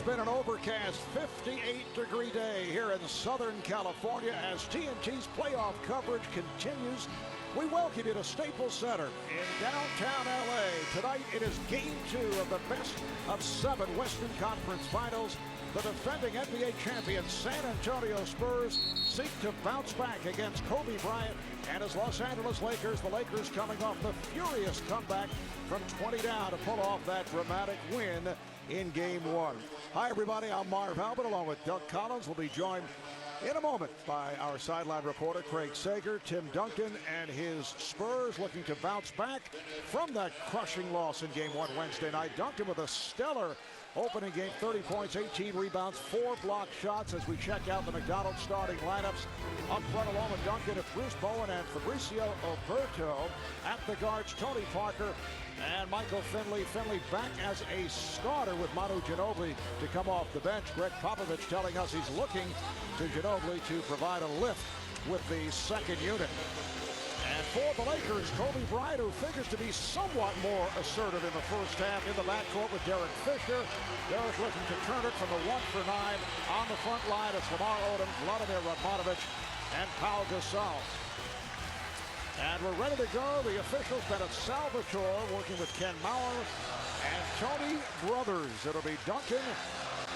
It's been an overcast 58-degree day here in Southern California as TNT's playoff coverage continues. We welcome you to Staples Center in downtown LA. Tonight it is Game 2 of the best of 7 Western Conference Finals. The defending NBA champion San Antonio Spurs seek to bounce back against Kobe Bryant and his Los Angeles Lakers. The Lakers coming off the furious comeback from 20 down to pull off that dramatic win in Game 1. Hi, everybody. I'm Marv Albert along with Doug Collins. We'll be joined in a moment by our sideline reporter Craig Sager. Tim Duncan and his Spurs looking to bounce back from that crushing loss in Game 1 Wednesday night. Duncan with a stellar opening game, 30 points, 18 rebounds, 4 blocked shots as we check out the McDonald's starting lineups. Up front along with Duncan, it's Bruce Bowen and Fabricio Oberto. At the guards, Tony Parker and Michael Finley. Finley back as a starter with Manu Ginobili to come off the bench. Greg Popovich telling us he's looking to Ginobili to provide a lift with the second unit. And for the Lakers, Kobe Bryant, who figures to be somewhat more assertive in the first half in the backcourt with Derek Fisher. Derek looking to turn it from the 1 for 9 on the front line. It's Lamar Odom, Vladimir Radmanovic, and Pau Gasol. And we're ready to go. The officials, Bennett Salvatore working with Ken Mauer and Tony Brothers. It'll be Duncan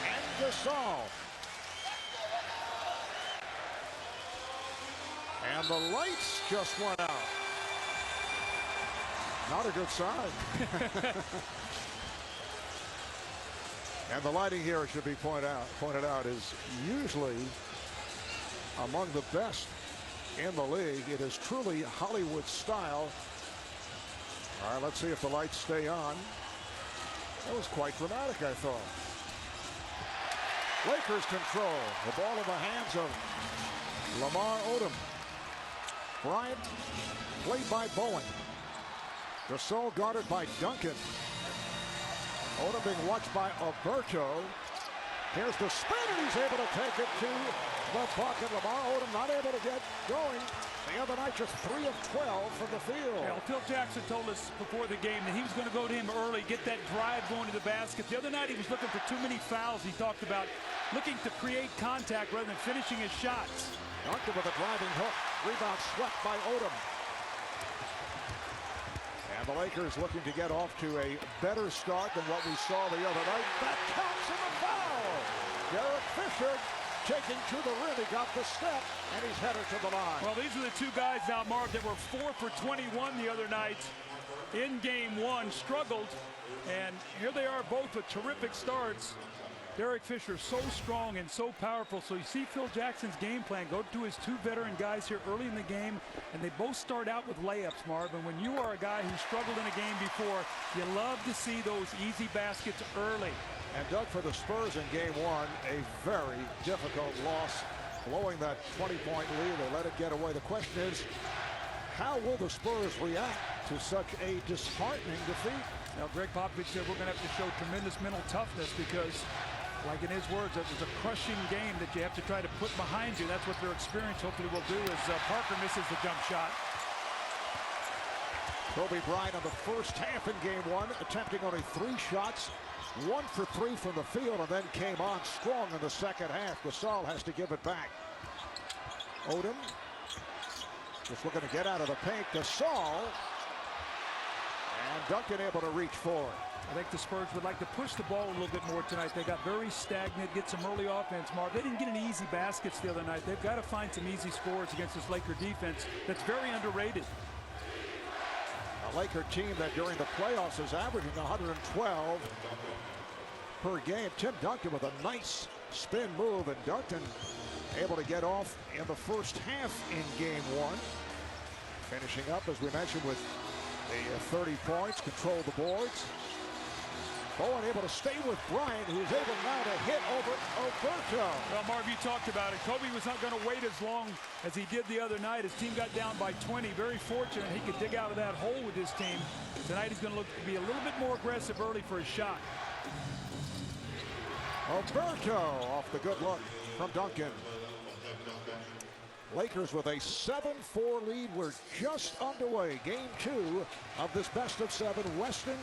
and Gasol. And the lights just went out. Not a good sign. And the lighting here, it should be pointed out, is usually among the best in the league. It is truly Hollywood style. All right, let's see if the lights stay on. That was quite dramatic, I thought. Lakers control the ball in the hands of Lamar Odom. Bryant played by Bowen. Gasol guarded by Duncan. Odom being watched by Oberto. Here's the spin, and he's able to take it to the bucket. Lamar Odom not able to get going. The other night, just 3 of 12 from the field. Well, Phil Jackson told us before the game that he was going to go to him early, get that drive going to the basket. The other night, he was looking for too many fouls. He talked about looking to create contact rather than finishing his shots. Duncan with a driving hook. Rebound swept by Odom. And the Lakers looking to get off to a better start than what we saw the other night. That counts in the foul. Derek Fisher taking to the rim. He got the step, and he's headed to the line. Well, these are the two guys now, Marv, that were 4 for 21 the other night in Game 1. Struggled, and here they are both with terrific starts. Derek Fisher so strong and so powerful. So you see Phil Jackson's game plan go to his 2 veteran guys here early in the game, and they both start out with layups, Marvin. When you are a guy who struggled in a game before, you love to see those easy baskets early. And Doug, for the Spurs in Game 1, a very difficult loss, blowing that 20-point lead. They let it get away. The question is, how will the Spurs react to such a disheartening defeat? Now, Greg Popovich said we're going to have to show tremendous mental toughness because, like in his words, it was a crushing game that you have to try to put behind you. That's what their experience hopefully will do as Parker misses the jump shot. Kobe Bryant in the first half in Game 1, attempting only 3 shots, 1 for 3 from the field, and then came on strong in the second half. Gasol has to give it back. Odom just looking to get out of the paint. Gasol and Duncan able to reach forward. I think the Spurs would like to push the ball a little bit more tonight. They got very stagnant, get some early offense, Mark. They didn't get any easy baskets the other night. They've got to find some easy scores against this Laker defense that's very underrated. A Laker team that during the playoffs is averaging 112 per game. Tim Duncan with a nice spin move, and Duncan able to get off in the first half in Game 1. Finishing up, as we mentioned, with the 30 points, control the boards. Bowen able to stay with Bryant, who's able now to hit over Oberto. Well, Marv, you talked about it. Kobe was not going to wait as long as he did the other night. His team got down by 20. Very fortunate he could dig out of that hole with his team. Tonight he's going to look to be a little bit more aggressive early for his shot. Oberto off the good look from Duncan. Lakers with a 7-4 lead. We're just underway. Game 2 of this best of 7 Western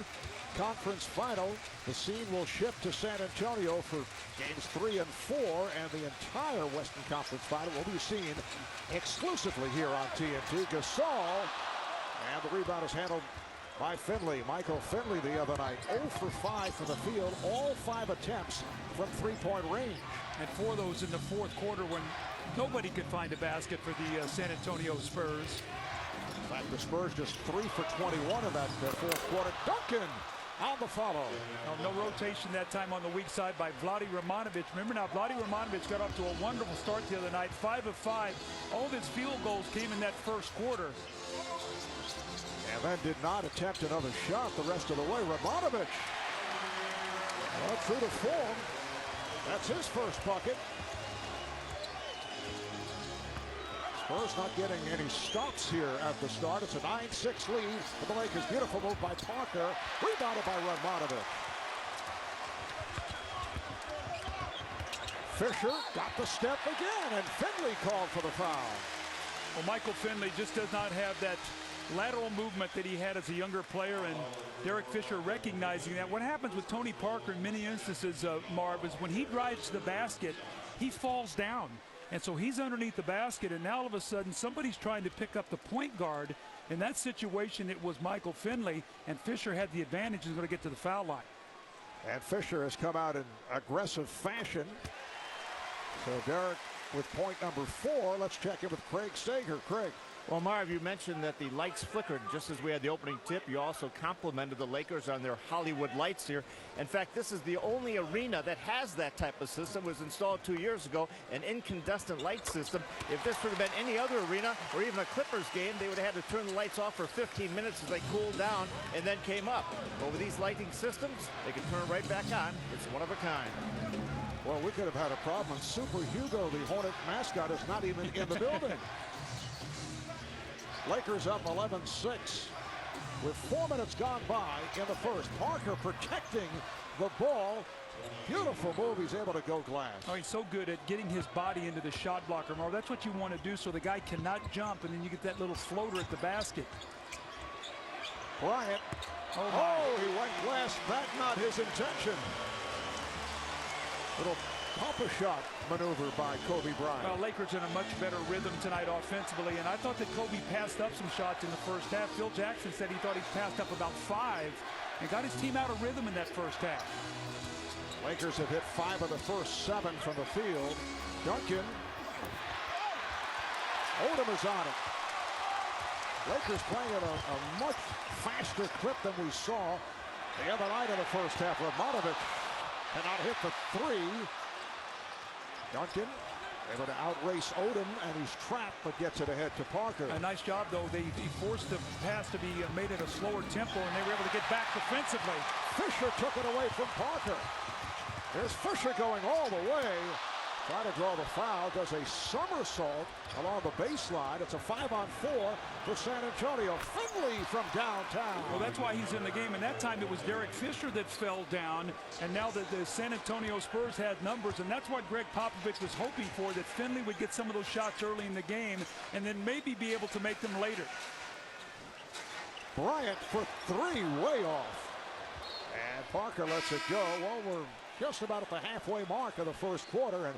Conference Final. The scene will shift to San Antonio for games 3 and 4, and the entire Western Conference Final will be seen exclusively here on TNT. Gasol, and the rebound is handled by Finley. Michael Finley the other night, 0 for 5 from the field, all 5 attempts from three-point range. And 4 of those in the fourth quarter when nobody could find a basket for the San Antonio Spurs. In fact, the Spurs just 3 for 21 in that fourth quarter. Duncan on the follow. No rotation that time on the weak side by Vlade Romanovic. Remember now, Vlade Romanovic got off to a wonderful start the other night. 5 of 5. All of his field goals came in that first quarter. And then did not attempt another shot the rest of the way. Romanovic, well, true to form, that's his first bucket. Spurs not getting any stops here at the start. It's a 9-6 lead for the Lakers. Beautiful move by Parker. Rebounded by Romanovic. Fisher got the step again, and Finley called for the foul. Well, Michael Finley just does not have that lateral movement that he had as a younger player, and Derek Fisher recognizing that. What happens with Tony Parker in many instances, Marv, is when he drives to the basket, he falls down. And so he's underneath the basket, and now all of a sudden somebody's trying to pick up the point guard. In that situation, it was Michael Finley, and Fisher had the advantage. He's going to get to the foul line. And Fisher has come out in aggressive fashion. So Derek with point number 4. Let's check in with Craig Sager. Craig. Well, Marv, you mentioned that the lights flickered just as we had the opening tip. You also complimented the Lakers on their Hollywood lights here. In fact, this is the only arena that has that type of system. It was installed 2 years ago, an incandescent light system. If this would have been any other arena or even a Clippers game, they would have had to turn the lights off for 15 minutes as they cooled down and then came up. But with these lighting systems, they can turn it right back on. It's one of a kind. Well, we could have had a problem. Super Hugo, the Hornet mascot, is not even in the building. Lakers up 11-6 with 4 minutes gone by in the first. Parker protecting the ball. Beautiful move. He's able to go glass. Oh, he's so good at getting his body into the shot blocker, Marv. That's what you want to do so the guy cannot jump, and then you get that little floater at the basket. Bryant. Oh, he went glass. That's not his intention. Little pump-a-shot maneuver by Kobe Bryant. Well, Lakers in a much better rhythm tonight offensively, and I thought that Kobe passed up some shots in the first half. Phil Jackson said he thought he passed up about 5 and got his team out of rhythm in that first half. Lakers have hit 5 of the first 7 from the field. Duncan. Odom is on it. Lakers playing at a much faster clip than we saw the other night in the first half. Romanovic cannot hit the 3. Duncan able to outrace Odom, and he's trapped, but gets it ahead to Parker. A nice job, though. He forced the pass to be made at a slower tempo, and they were able to get back defensively. Fisher took it away from Parker. There's Fisher going all the way. Try to draw the foul, does a somersault along the baseline. It's a 5-on-4 for San Antonio. Finley from downtown. Well, that's why he's in the game, and that time it was Derek Fisher that fell down, and now the San Antonio Spurs had numbers, and that's what Greg Popovich was hoping for, that Finley would get some of those shots early in the game and then maybe be able to make them later. Bryant for 3, way off. And Parker lets it go. Well, we're just about at the halfway mark of the first quarter, and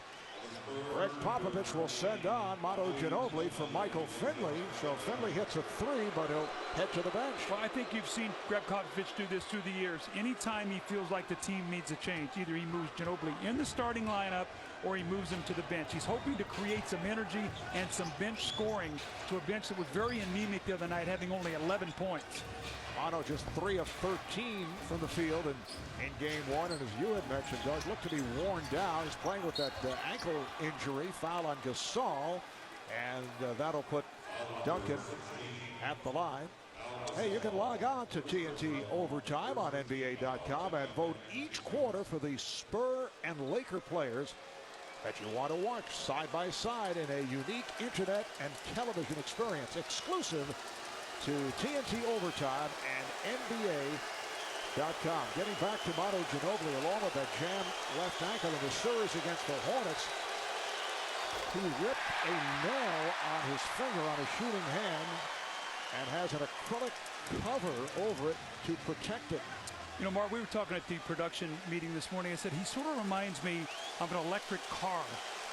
Greg Popovich will send on Manu Ginobili for Michael Finley. So Finley hits a 3, but he'll head to the bench. Well, I think you've seen Greg Popovich do this through the years. Anytime he feels like the team needs a change, either he moves Ginobili in the starting lineup or he moves him to the bench. He's hoping to create some energy and some bench scoring to a bench that was very anemic the other night, having only 11 points. Manu just 3 of 13 from the field in game 1, and as you had mentioned, Doug, looked to be worn down. He's playing with that ankle injury. Foul on Gasol, and that'll put Duncan at the line. Hey, you can log on to TNT Overtime on NBA.com and vote each quarter for the Spur and Laker players that you want to watch side by side in a unique internet and television experience exclusive to TNT Overtime and NBA.com. Getting back to Manu Ginobili, along with that jammed left ankle in the series against the Hornets. He ripped a nail on his finger on his shooting hand and has an acrylic cover over it to protect it. You know, Mark, we were talking at the production meeting this morning. I said he sort of reminds me of an electric car.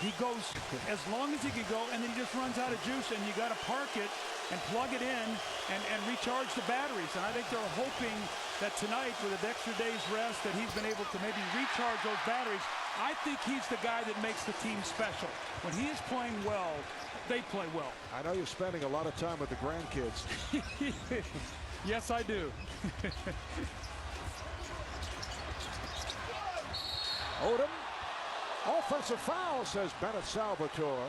He goes as long as he can go, and then he just runs out of juice, and you got to park it and plug it in and recharge the batteries. And I think they're hoping that tonight, with an extra day's rest, that he's been able to maybe recharge those batteries. I think he's the guy that makes the team special. When he is playing well, they play well. I know you're spending a lot of time with the grandkids. Yes, I do. Odom. Offensive foul, says Bennett Salvatore.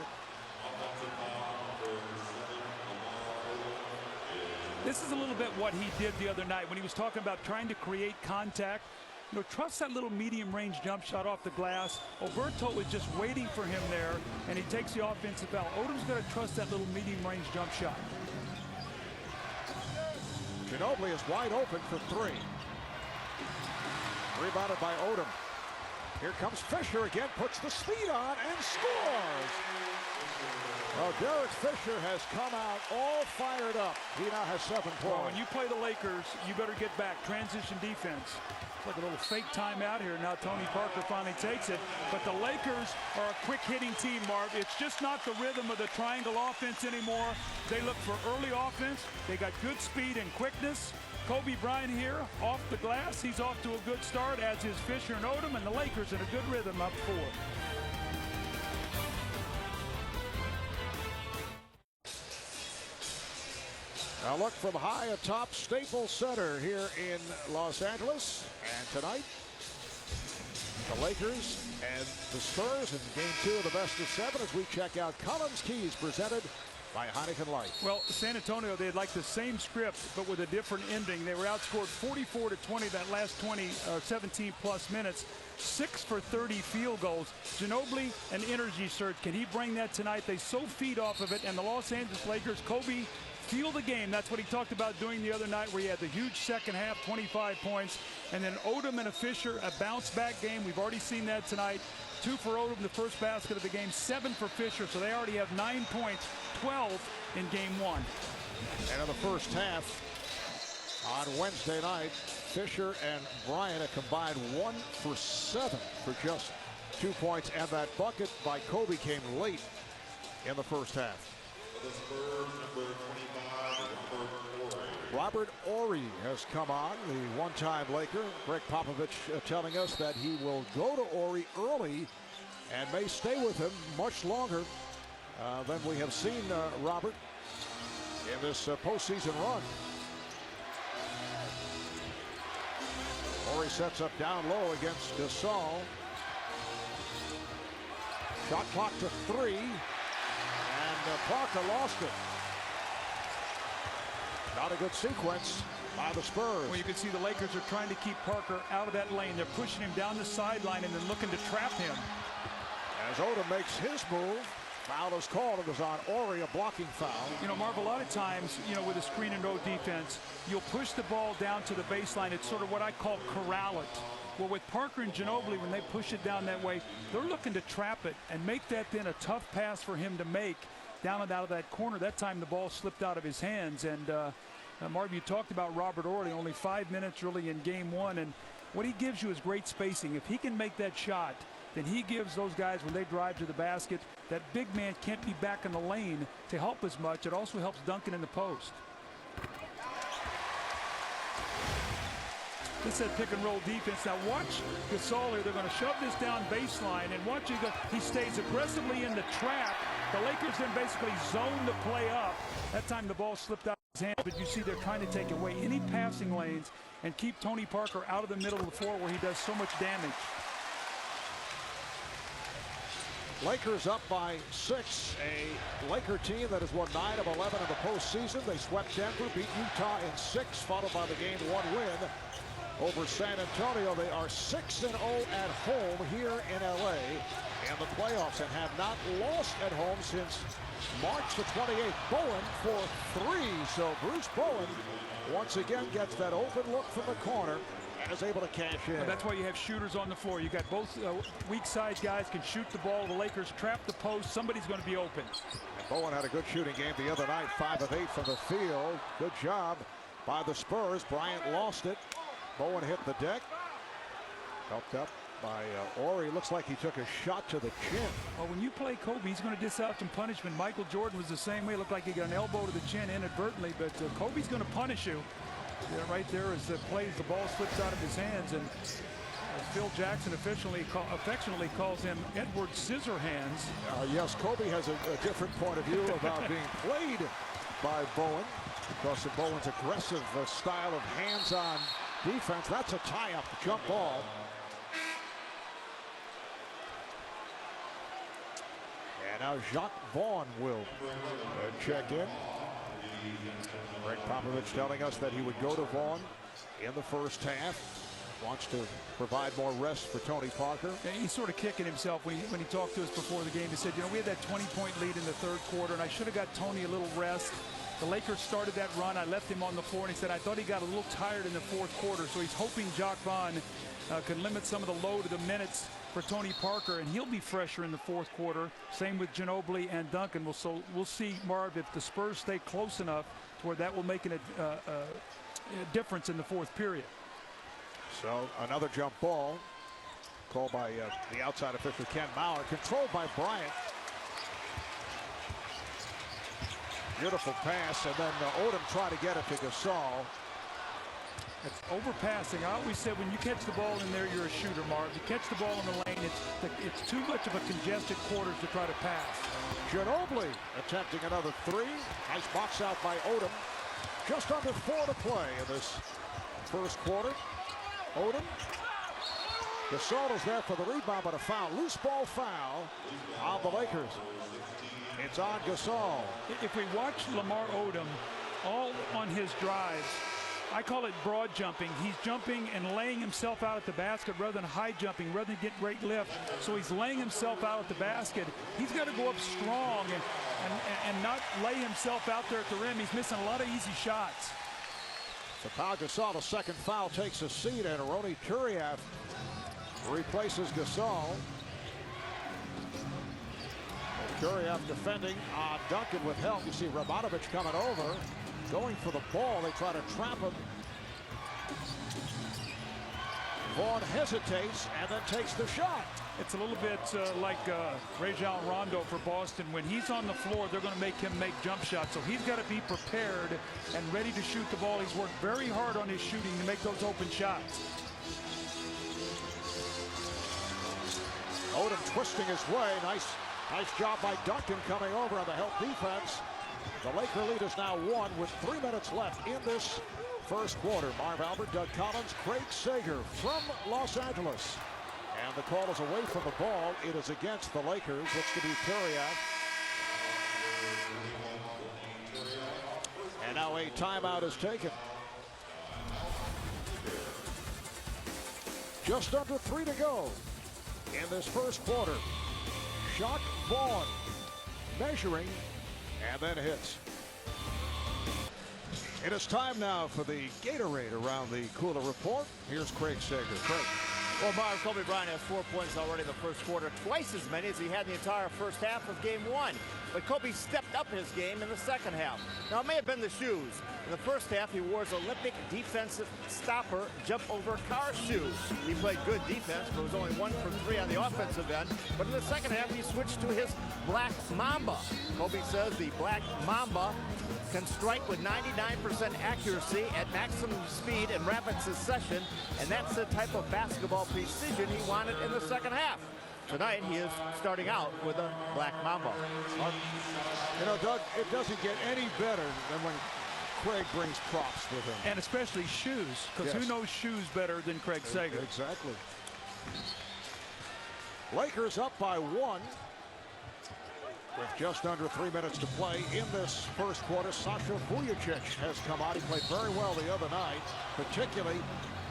This is a little bit what he did the other night when he was talking about trying to create contact. You know, trust that little medium-range jump shot off the glass. Oberto is just waiting for him there, and he takes the offensive foul. Odom's going to trust that little medium-range jump shot. Ginobili is wide open for three. Rebounded by Odom. Here comes Fisher again, puts the speed on and scores. Well, Derek Fisher has come out all fired up. He now has 7 points. Well, when you play the Lakers, you better get back. Transition defense. It's like a little fake timeout here. Now Tony Parker finally takes it. But the Lakers are a quick-hitting team, Marv. It's just not the rhythm of the triangle offense anymore. They look for early offense. They got good speed and quickness. Kobe Bryant here off the glass. He's off to a good start, as is Fisher and Odom, and the Lakers in a good rhythm up 4. Now look from high atop Staples Center here in Los Angeles. And tonight, the Lakers and the Spurs in game 2 of the best of 7 as we check out Collins Keys, presented by Heineken Light. Well, San Antonio, they had like the same script, but with a different ending. They were outscored 44-20 that last 17-plus minutes. 6 for 30 field goals. Ginobili, an energy surge. Can he bring that tonight? They so feed off of it. And the Los Angeles Lakers, Kobe, feel the game. That's what he talked about doing the other night, where he had the huge second half, 25 points. And then Odom and a Fisher, a bounce-back game. We've already seen that tonight. 2 for Odom, the first basket of the game, 7 for Fisher. So they already have 9 points, 12 in game 1. And in the first half, on Wednesday night, Fisher and Bryant, a combined 1 for 7 for just 2 points. And that bucket by Kobe came late in the first half. Robert Horry has come on, the one-time Laker. Greg Popovich telling us that he will go to Horry early and may stay with him much longer than we have seen Robert in this postseason run. Horry sets up down low against Gasol. Shot clock to 3, and Parker lost it. Not a good sequence by the Spurs. Well, you can see the Lakers are trying to keep Parker out of that lane. They're pushing him down the sideline and then looking to trap him. As Odom makes his move, foul is called. It was on Horry, a blocking foul. You know, Marv, a lot of times, you know, with a screen and roll defense, you'll push the ball down to the baseline. It's sort of what I call corral it. Well, with Parker and Ginobili, when they push it down that way, they're looking to trap it and make that then a tough pass for him to make down and out of that corner. That time the ball slipped out of his hands. And Marv, you talked about Robert Horry, only 5 minutes really in game 1. And what he gives you is great spacing. If he can make that shot, then he gives those guys, when they drive to the basket, that big man can't be back in the lane to help as much. It also helps Duncan in the post. This is pick and roll defense. Now watch Gasol here. They're going to shove this down baseline, and watch he stays aggressively in the trap. The Lakers then basically zone the play up. That time the ball slipped out of his hand, but you see they're trying to take away any passing lanes and keep Tony Parker out of the middle of the floor where he does so much damage. Lakers up by 6. A Laker team that has won 9 of 11 in the postseason. They swept Denver, beat Utah in 6, followed by the game 1 win over San Antonio. They are 6-0 at home here in LA in the playoffs and have not lost at home since March the 28th. Bowen for 3. So Bruce Bowen once again gets that open look from the corner and is able to cash in. Well, that's why you have shooters on the floor. You got both weak side guys can shoot the ball. The Lakers trap the post. Somebody's going to be open. And Bowen had a good shooting game the other night, 5 of 8 from the field. Good job by the Spurs. Bryant lost it. Bowen hit the deck. Helped up by Ori. Looks like he took a shot to the chin. Well, when you play Kobe, he's going to dish out some punishment. Michael Jordan was the same way. Looked like he got an elbow to the chin inadvertently, but Kobe's going to punish you. Yeah, right there as the ball slips out of his hands, and Phil Jackson affectionately calls him Edward Scissorhands. Yes, Kobe has a different point of view about being played by Bowen because of Bowen's aggressive style of hands-on defense. That's a tie-up jump ball. And now Jacques Vaughn will check in. Greg Popovich telling us that he would go to Vaughn in the first half. Wants to provide more rest for Tony Parker. Yeah, he's sort of kicking himself when he talked to us before the game. He said, you know, we had that 20-point lead in the third quarter, and I should have got Tony a little rest. The Lakers started that run. I left him on the floor, and he said, I thought he got a little tired in the fourth quarter. So he's hoping Jacques Vaughn can limit some of the load of the minutes for Tony Parker, and he'll be fresher in the fourth quarter. Same with Ginobili and Duncan. We'll see, Marv, if the Spurs stay close enough to where that will make a difference in the fourth period. So another jump ball called by the outside official Ken Mauer, controlled by Bryant. Beautiful pass, and then Odom tried to get it to Gasol. It's overpassing. I always said when you catch the ball in there, you're a shooter, Marv. You catch the ball in the lane, it's too much of a congested quarters to try to pass. Ginobili attempting another three. Nice box out by Odom. Just under 4 to play in this first quarter. Odom. Gasol is there for the rebound, but a foul. Loose ball foul on the Lakers. It's on Gasol. If we watch Lamar Odom all on his drives, I call it broad jumping. He's jumping and laying himself out at the basket rather than high jumping, rather than get great lift. So he's laying himself out at the basket. He's got to go up strong and not lay himself out there at the rim. He's missing a lot of easy shots. So Pau Gasol, the second foul, takes a seat, and Ronny Turiaf replaces Gasol. Turiaf defending on Duncan with help. You see Rabatovich coming over, going for the ball. They try to trap him. Vaughn hesitates and then takes the shot. It's a little bit like Rajon Rondo for Boston. When he's on the floor, they're going to make him make jump shots. So he's got to be prepared and ready to shoot the ball. He's worked very hard on his shooting to make those open shots. Odom twisting his way. Nice job by Duncan coming over on the help defense. The Laker lead is now 1 with 3 minutes left in this first quarter. Marv Albert, Doug Collins, Craig Sager from Los Angeles. And the call is away from the ball. It is against the Lakers. Looks to be Turiaf. And now a timeout is taken. Just under 3 to go in this first quarter. Jacques Vaughn measuring and then hits. It is time now for the Gatorade Around the Cooler report. Here's Craig Sager. Craig. Well, Marv, Kobe Bryant has 4 points already in the first quarter, twice as many as he had in the entire first half of game 1. But Kobe stepped up his game in the second half. Now, it may have been the shoes. In the first half, he wore his Olympic defensive stopper jump over car shoes. He played good defense, but was only 1 for 3 on the offensive end. But in the second half, he switched to his Black Mamba. Kobe says the Black Mamba can strike with 99% accuracy at maximum speed and rapid succession, and that's the type of basketball precision he wanted in the second half. Tonight, he is starting out with a Black Mamba. You know, Doug, it doesn't get any better than when Craig brings props with him. And especially shoes, because who knows shoes better than Craig Sager? Exactly. Lakers up by 1 with just under 3 minutes to play in this first quarter. Sasha Vujacic has come out. He played very well the other night, particularly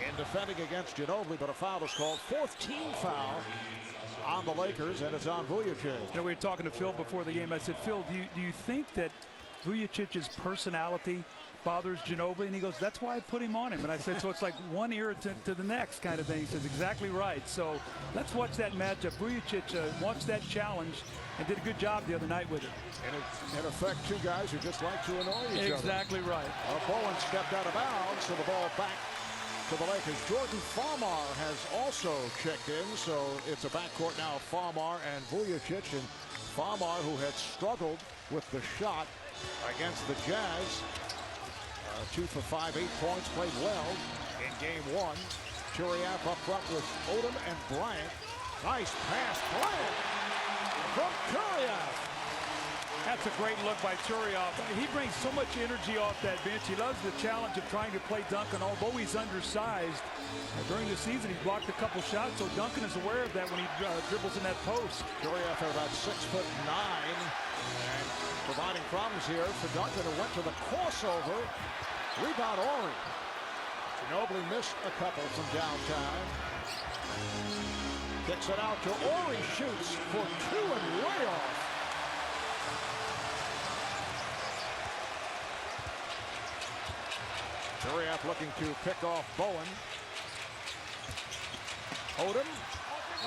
in defending against Ginobili, but a foul is called. 4th team foul on the Lakers, and it's on Vujacic. You know, we were talking to Phil before the game. I said, Phil, do you think that Vujacic's personality bothers Ginobili? And he goes, that's why I put him on him. And I said, so it's like one irritant to the next kind of thing. He says, exactly right. So let's watch that matchup. Vujacic wants that challenge and did a good job the other night with it. And in effect, 2 guys who just like to annoy each other. Exactly right. Bowen stepped out of bounds, so the ball back for the Lakers. Jordan Farmar has also checked in, so it's a backcourt now of Farmar and Vujacic. And Farmar, who had struggled with the shot against the Jazz, 2 for 5, 8 points, played well in game 1. Turiaf up front with Odom and Bryant. Nice pass, Bryant from Turiaf. That's a great look by Turiaf. He brings so much energy off that bench. He loves the challenge of trying to play Duncan, although he's undersized. During the season, he's blocked a couple shots, so Duncan is aware of that when he dribbles in that post. Turiaf at about 6'9", and providing problems here for Duncan, who went to the crossover. Rebound Ori. Ginobili missed a couple from downtown. Kicks it out to Ori, shoots for 2 and way off. Turiaf looking to pick off Bowen. Odom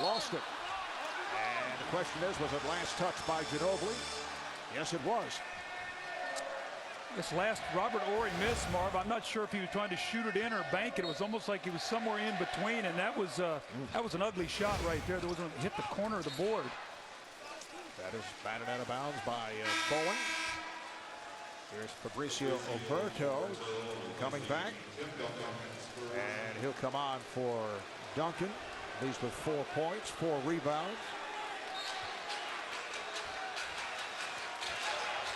lost it. And the question is, was it last touched by Ginobili? Yes, it was. This last Robert Horry miss, Marv. I'm not sure if he was trying to shoot it in or bank it. It was almost like he was somewhere in between, and that was an ugly shot right there. That wasn't hit the corner of the board. That is batted out of bounds by Bowen. Here's Fabricio Oberto coming back, and he'll come on for Duncan. Leads with 4 points, 4 rebounds.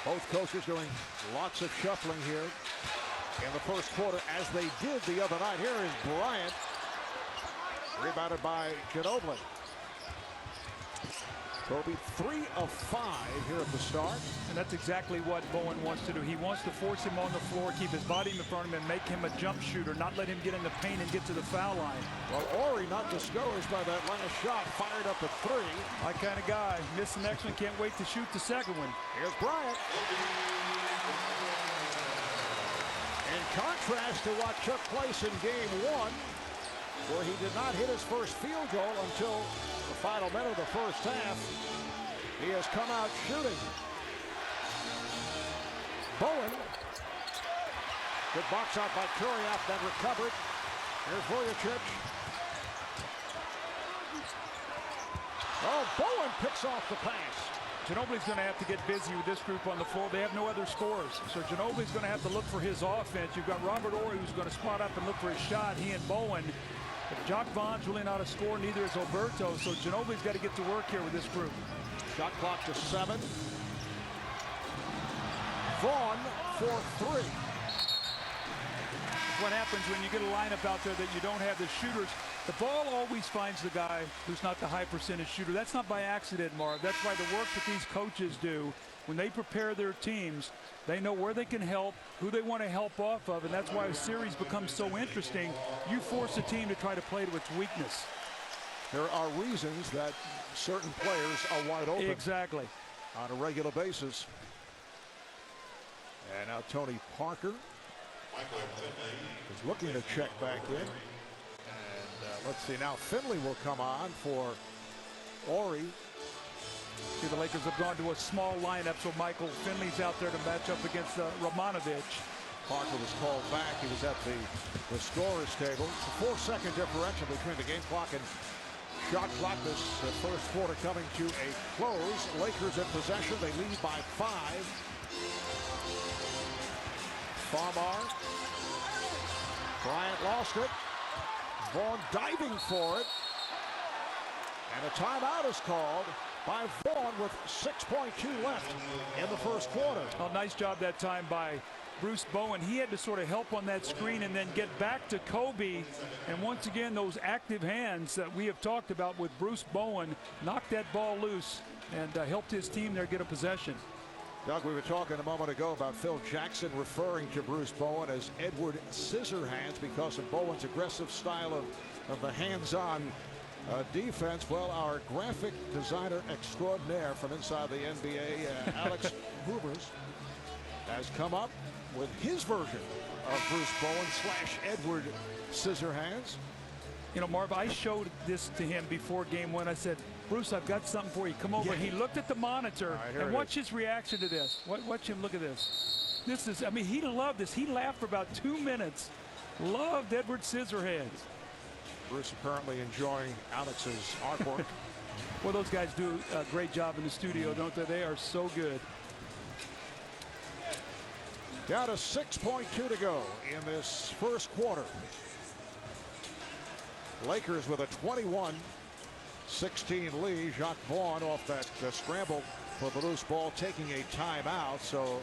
Both coaches doing lots of shuffling here in the first quarter, as they did the other night. Here is Bryant, rebounded by Ginobili. Kobe 3 of 5 here at the start. And that's exactly what Bowen wants to do. He wants to force him on the floor, keep his body in front of him, and make him a jump shooter, not let him get in the paint and get to the foul line. Well, Ori, not discouraged by that last shot, fired up at 3. My kind of guy. Missed the next one, can't wait to shoot the second one. Here's Bryant. In contrast to what took place in game 1, where he did not hit his first field goal until the final minute of the first half, he has come out shooting. Bowen. Good box out by Turiaf, then recovered. Here's Vujacic. Oh, Bowen picks off the pass. Ginobili's going to have to get busy with this group on the floor. They have no other scorers. So Ginobili's going to have to look for his offense. You've got Robert Horry, who's going to spot up and look for his shot. He and Bowen. But Jock Vaughn's really not a scorer, neither is Oberto. So Ginobili's got to get to work here with this group. Shot clock to 7. Vaughn for 3. What happens when you get a lineup out there that you don't have the shooters? The ball always finds the guy who's not the high percentage shooter. That's not by accident, Marv. That's why the work that these coaches do when they prepare their teams. They know where they can help, who they want to help off of, and that's why a series becomes so interesting. You force a team to try to play to its weakness. There are reasons that certain players are wide open. Exactly. On a regular basis. And now Tony Parker is looking to check back in. And let's see, now Finley will come on for Ori. See, the Lakers have gone to a small lineup, so Michael Finley's out there to match up against Romanovich. Parker was called back. He was at the scorer's table. It's a 4-second differential between the game clock and shot clock. This first quarter coming to a close. Lakers in possession. They lead by 5. Farmar. Bryant lost it. Vaughn diving for it. And a timeout is called by Vaughn with 6.2 left in the first quarter. Oh, nice job that time by Bruce Bowen. He had to sort of help on that screen and then get back to Kobe. And once again, those active hands that we have talked about with Bruce Bowen knocked that ball loose and helped his team there get a possession. Doug, we were talking a moment ago about Phil Jackson referring to Bruce Bowen as Edward Scissorhands because of Bowen's aggressive style of the hands-on defense. Well, our graphic designer extraordinaire from inside the NBA, Alex Hubers, has come up with his version of Bruce Bowen / Edward Scissorhands. You know, Marv, I showed this to him before game 1. I said, Bruce, I've got something for you. Come over. Yeah. He looked at the monitor and watch is. his reaction to this. Watch him look at this. This is, I mean, he loved this. He laughed for about 2 minutes Loved Edward Scissorhands. Bruce apparently enjoying Alex's artwork. Well, those guys do a great job in the studio, don't they? They are so good. Down to 6.2 to go in this first quarter. Lakers with a 21-16 lead. Jacques Vaughn off that scramble for the loose ball, taking a timeout. So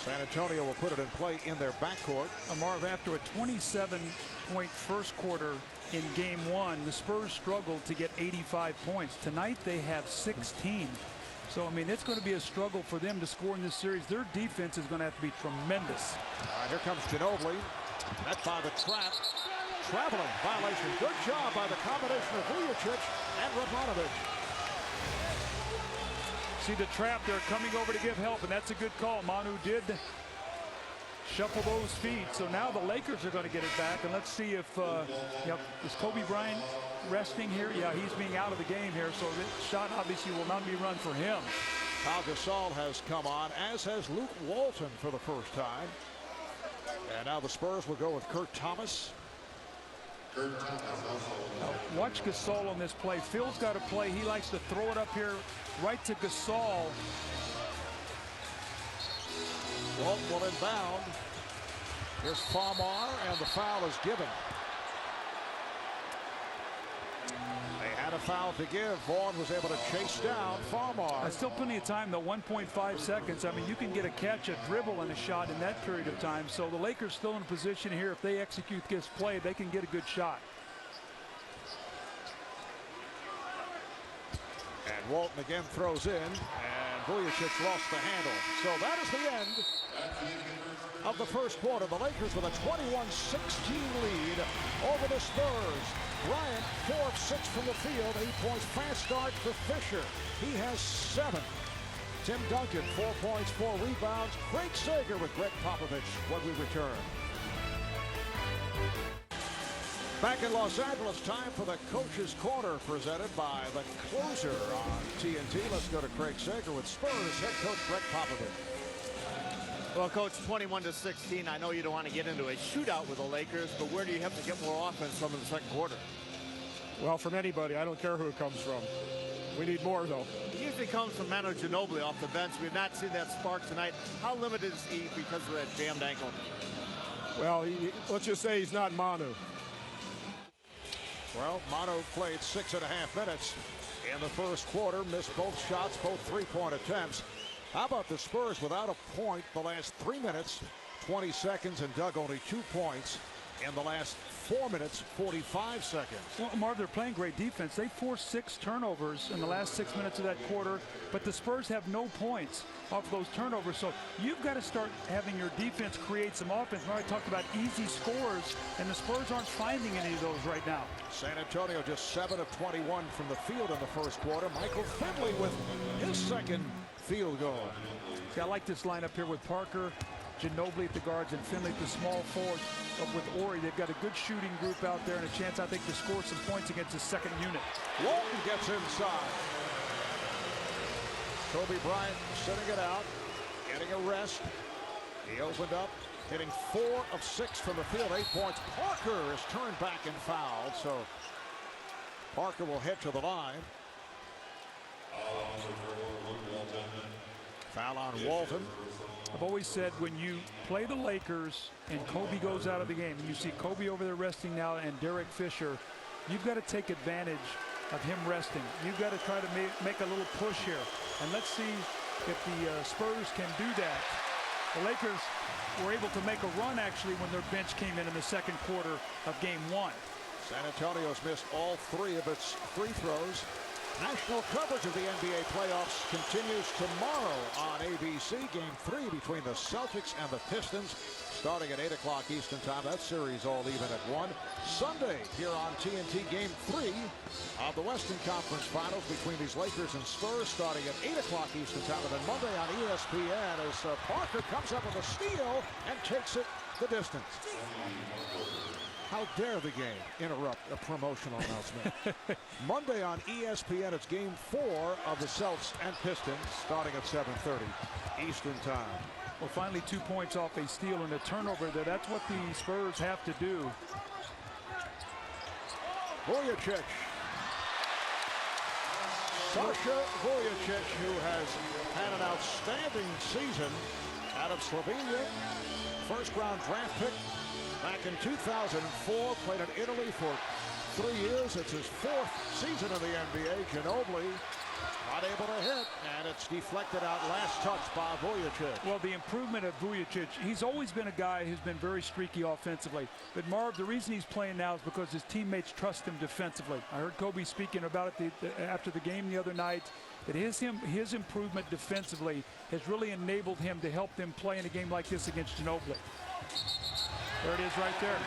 San Antonio will put it in play in their backcourt. Marv, after a 27-point first quarter in game one, the Spurs struggled to get 85 points. Tonight they have 16. So, I mean, it's going to be a struggle for them to score in this series. Their defense is going to have to be tremendous. Here comes Ginobili. Met by the trap. Traveling violation. Good job by the combination of Vujacic and Radmanovic. See the trap. They're coming over to give help, and that's a good call. Manu did shuffle those feet. So now the Lakers are going to get it back. And let's see if, is Kobe Bryant resting here? Yeah, he's being out of the game here. So this shot obviously will not be run for him. Pau Gasol has come on, as has Luke Walton for the first time. And now the Spurs will go with Kurt Thomas. Watch Gasol on this play. Phil's got to play. He likes to throw it up here right to Gasol. Walton will inbound. Here's Farmar, and the foul is given. They had a foul to give. Vaughn was able to chase down Farmar. There's still plenty of time, though. 1.5 seconds. I mean, you can get a catch, a dribble, and a shot in that period of time. So the Lakers still in a position here. If they execute this play, they can get a good shot. And Walton again throws in, and Vujacic lost the handle. So that is the end of the first quarter. The Lakers with a 21-16 lead over the Spurs. Bryant 4 of 6 from the field, 8 points. Fast start for Fisher. He has 7. Tim Duncan 4 points, 4 rebounds. Craig Sager with Greg Popovich when we return. Back in Los Angeles, time for the Coach's Corner presented by the Closer on TNT. Let's go to Craig Sager with Spurs head coach Greg Popovich. Well, Coach, 21-16. I know you don't want to get into a shootout with the Lakers, but where do you have to get more offense from in the second quarter? Well, from anybody. I don't care who it comes from. We need more, though. It usually comes from Manu Ginobili off the bench. We've not seen that spark tonight. How limited is he because of that jammed ankle? Well, let's just say he's not Manu. Well, Manu played 6.5 minutes in the first quarter, missed both shots, both three-point attempts. How about the Spurs without a point the last 3 minutes, 20 seconds, and dug only 2 points in the last 4 minutes, 45 seconds. Well, Marv, they're playing great defense. They forced 6 turnovers in the last 6 minutes of that quarter, but the Spurs have no points off those turnovers. So you've got to start having your defense create some offense. Remember, I talked about easy scores, and the Spurs aren't finding any of those right now. San Antonio just 7 of 21 from the field in the first quarter. Michael Finley with his second field goal. See, I like this lineup here with Parker, Ginobili at the guards, and Finley at the small forward with Ori. They've got a good shooting group out there and a chance, I think, to score some points against the second unit. Walton gets inside. Kobe Bryant sitting it out, getting a rest. He opened up, hitting 4 of 6 from the field, 8 points. Parker is turned back and fouled, so Parker will head to the line. Foul on Walton. I've always said when you play the Lakers and Kobe goes out of the game, and you see Kobe over there resting now and Derek Fisher, you've got to take advantage of him resting. You've got to try to make a little push here. And let's see if the Spurs can do that. The Lakers were able to make a run, actually, when their bench came in the second quarter of game 1. San Antonio's missed all 3 of its free throws. National coverage of the NBA playoffs continues tomorrow on ABC. Game 3 between the Celtics and the Pistons starting at 8 o'clock Eastern time. That series all even at 1. Sunday here on TNT, Game 3 of the Western Conference Finals between these Lakers and Spurs starting at 8 o'clock Eastern time. And then Monday on ESPN as Parker comes up with a steal and takes it the distance. How dare the game interrupt a promotional announcement. Monday on ESPN, it's Game 4 of the Celtics and Pistons starting at 7:30 Eastern time. Well, finally 2 points off a steal and a turnover there. That's what the Spurs have to do. Vujicic. Sasha Vujicic, who has had an outstanding season out of Slovenia. First-round draft pick back in 2004. Played in Italy for 3 years. It's his 4th season in the NBA. Ginobili not able to hit, and it's deflected out last touch by Vujicic. Well, the improvement of Vujicic, he's always been a guy who's been very streaky offensively. But Marv, the reason he's playing now is because his teammates trust him defensively. I heard Kobe speaking about it after the game the other night, that his improvement defensively has really enabled him to help them play in a game like this against Ginobili. There it is right there.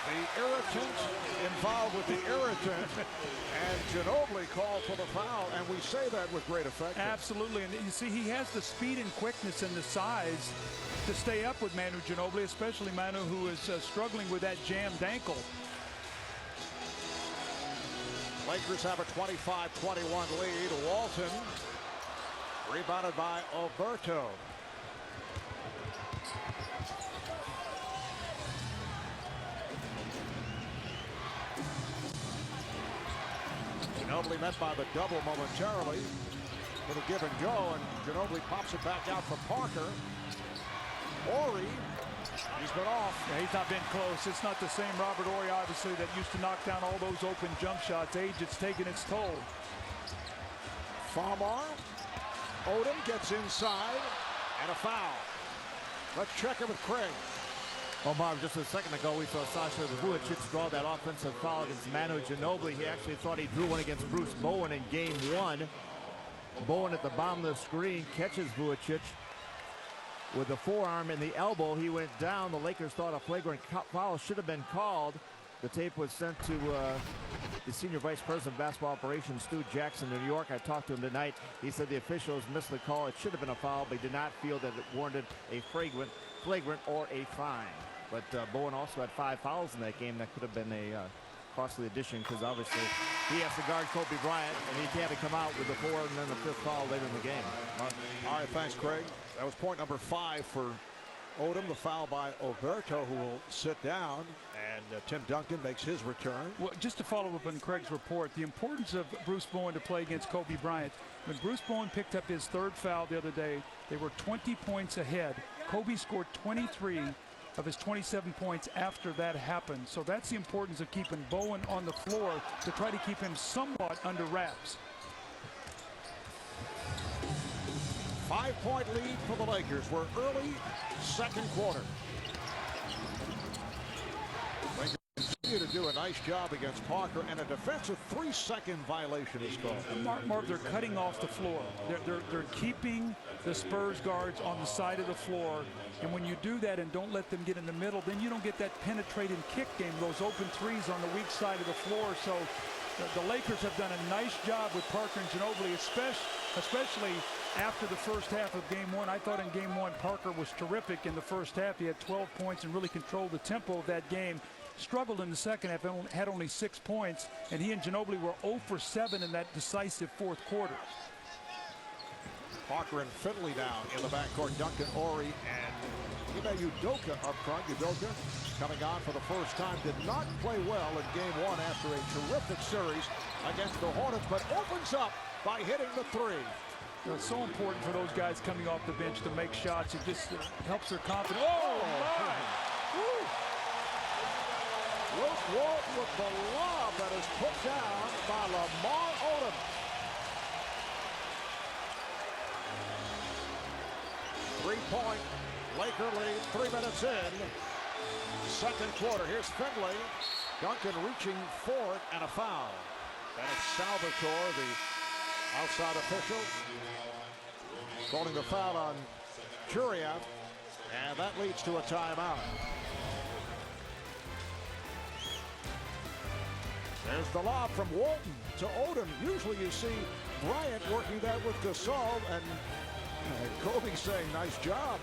The irritant involved with the irritant, and Ginobili called for the foul, and we say that with great effect. Absolutely, and you see he has the speed and quickness and the size to stay up with Manu Ginobili, especially Manu, who is struggling with that jammed ankle. Lakers have a 25-21 lead. Walton rebounded by Alberto. Ginobili met by the double momentarily. Little give and go, and Ginobili pops it back out for Parker. Horry, he's been off. Yeah, he's not been close. It's not the same Robert Horry, obviously, that used to knock down all those open jump shots. Age, it's taken its toll. Lamar Odom gets inside, and a foul. Let's check it with Craig. Well, Marv, just a second ago, we saw Sasha Vujicic draw that offensive foul against Manu Ginobili. He actually thought he drew one against Bruce Bowen in game 1. Bowen at the bottom of the screen catches Vujicic with the forearm and the elbow. He went down. The Lakers thought a flagrant foul should have been called. The tape was sent to the Senior Vice President of Basketball Operations, Stu Jackson, New York. I talked to him tonight. He said the officials missed the call. It should have been a foul, but he did not feel that it warranted a flagrant or a fine. But Bowen also had 5 fouls in that game. That could have been a costly addition, because obviously he has to guard Kobe Bryant, and he had to come out with the 4th and then the 5th foul later in the game. All right, thanks, Craig. That was point number 5 for Odom. The foul by Alberto, who will sit down, and Tim Duncan makes his return. Well, just to follow up on Craig's report, the importance of Bruce Bowen to play against Kobe Bryant. When Bruce Bowen picked up his 3rd foul the other day, they were 20 points ahead. Kobe scored 23 of his 27 points after that happened. So that's the importance of keeping Bowen on the floor to try to keep him somewhat under wraps. 5-point lead for the Lakers. We're early second quarter. Lakers continue to do a nice job against Parker, and a defensive 3-second violation is called. Marv, they're cutting off the floor. They're keeping the Spurs guards on the side of the floor, and when you do that and don't let them get in the middle, then you don't get that penetrating kick game, those open threes on the weak side of the floor. So the Lakers have done a nice job with Parker and Ginobili, especially after the first half of game 1. I thought in game 1 Parker was terrific in the first half. He had 12 points and really controlled the tempo of that game. Struggled in the second half, had only 6 points, and he and Ginobili were 0 for 7 in that decisive 4th quarter. Parker and Finley now in the backcourt. Duncan, Horry, and Ime Udoka up front. Udoka coming on for the first time. Did not play well in game 1 after a terrific series against the Hornets, but opens up by hitting the 3. It's so important for those guys coming off the bench to make shots. It just helps their confidence. Oh, my! Luke Walton with the lob that is put down by Lamar Odom. Three-point Laker lead, 3 minutes in. Second quarter. Here's Finley. Duncan reaching for it, and a foul. And it's Salvatore, the outside official, calling the foul on Churiat, and that leads to a timeout. There's the lob from Walton to Odom. Usually you see Bryant working that with Gasol, and Kobe saying nice job.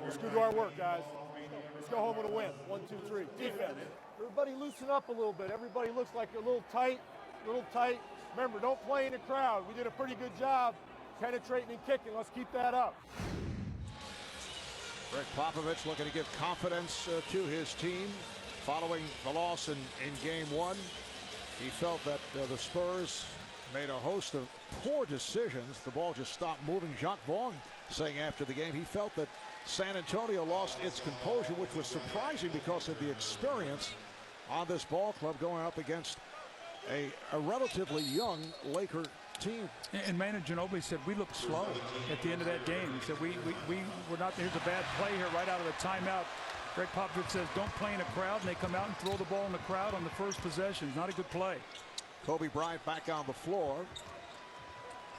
Let's do our work, guys. Let's go home with a win. 1, 2, 3. Defense. Everybody loosen up a little bit. Everybody looks like you're a little tight. a little tight. Remember, don't play in the crowd. We did a pretty good job penetrating and kicking. Let's keep that up. Greg Popovich looking to give confidence to his team following the loss in game one. He felt that the Spurs made a host of poor decisions. The ball just stopped moving. Jacques Vaughn saying after the game he felt that San Antonio lost its composure, which was surprising because of the experience on this ball club going up against a relatively young Laker team. And Manu Ginobili said we looked slow at the end of that game. He said we were not. Here's a bad play here right out of the timeout. Greg Popovich says don't play in a crowd, and they come out and throw the ball in the crowd on the first possession. Not a good play. Kobe Bryant back on the floor.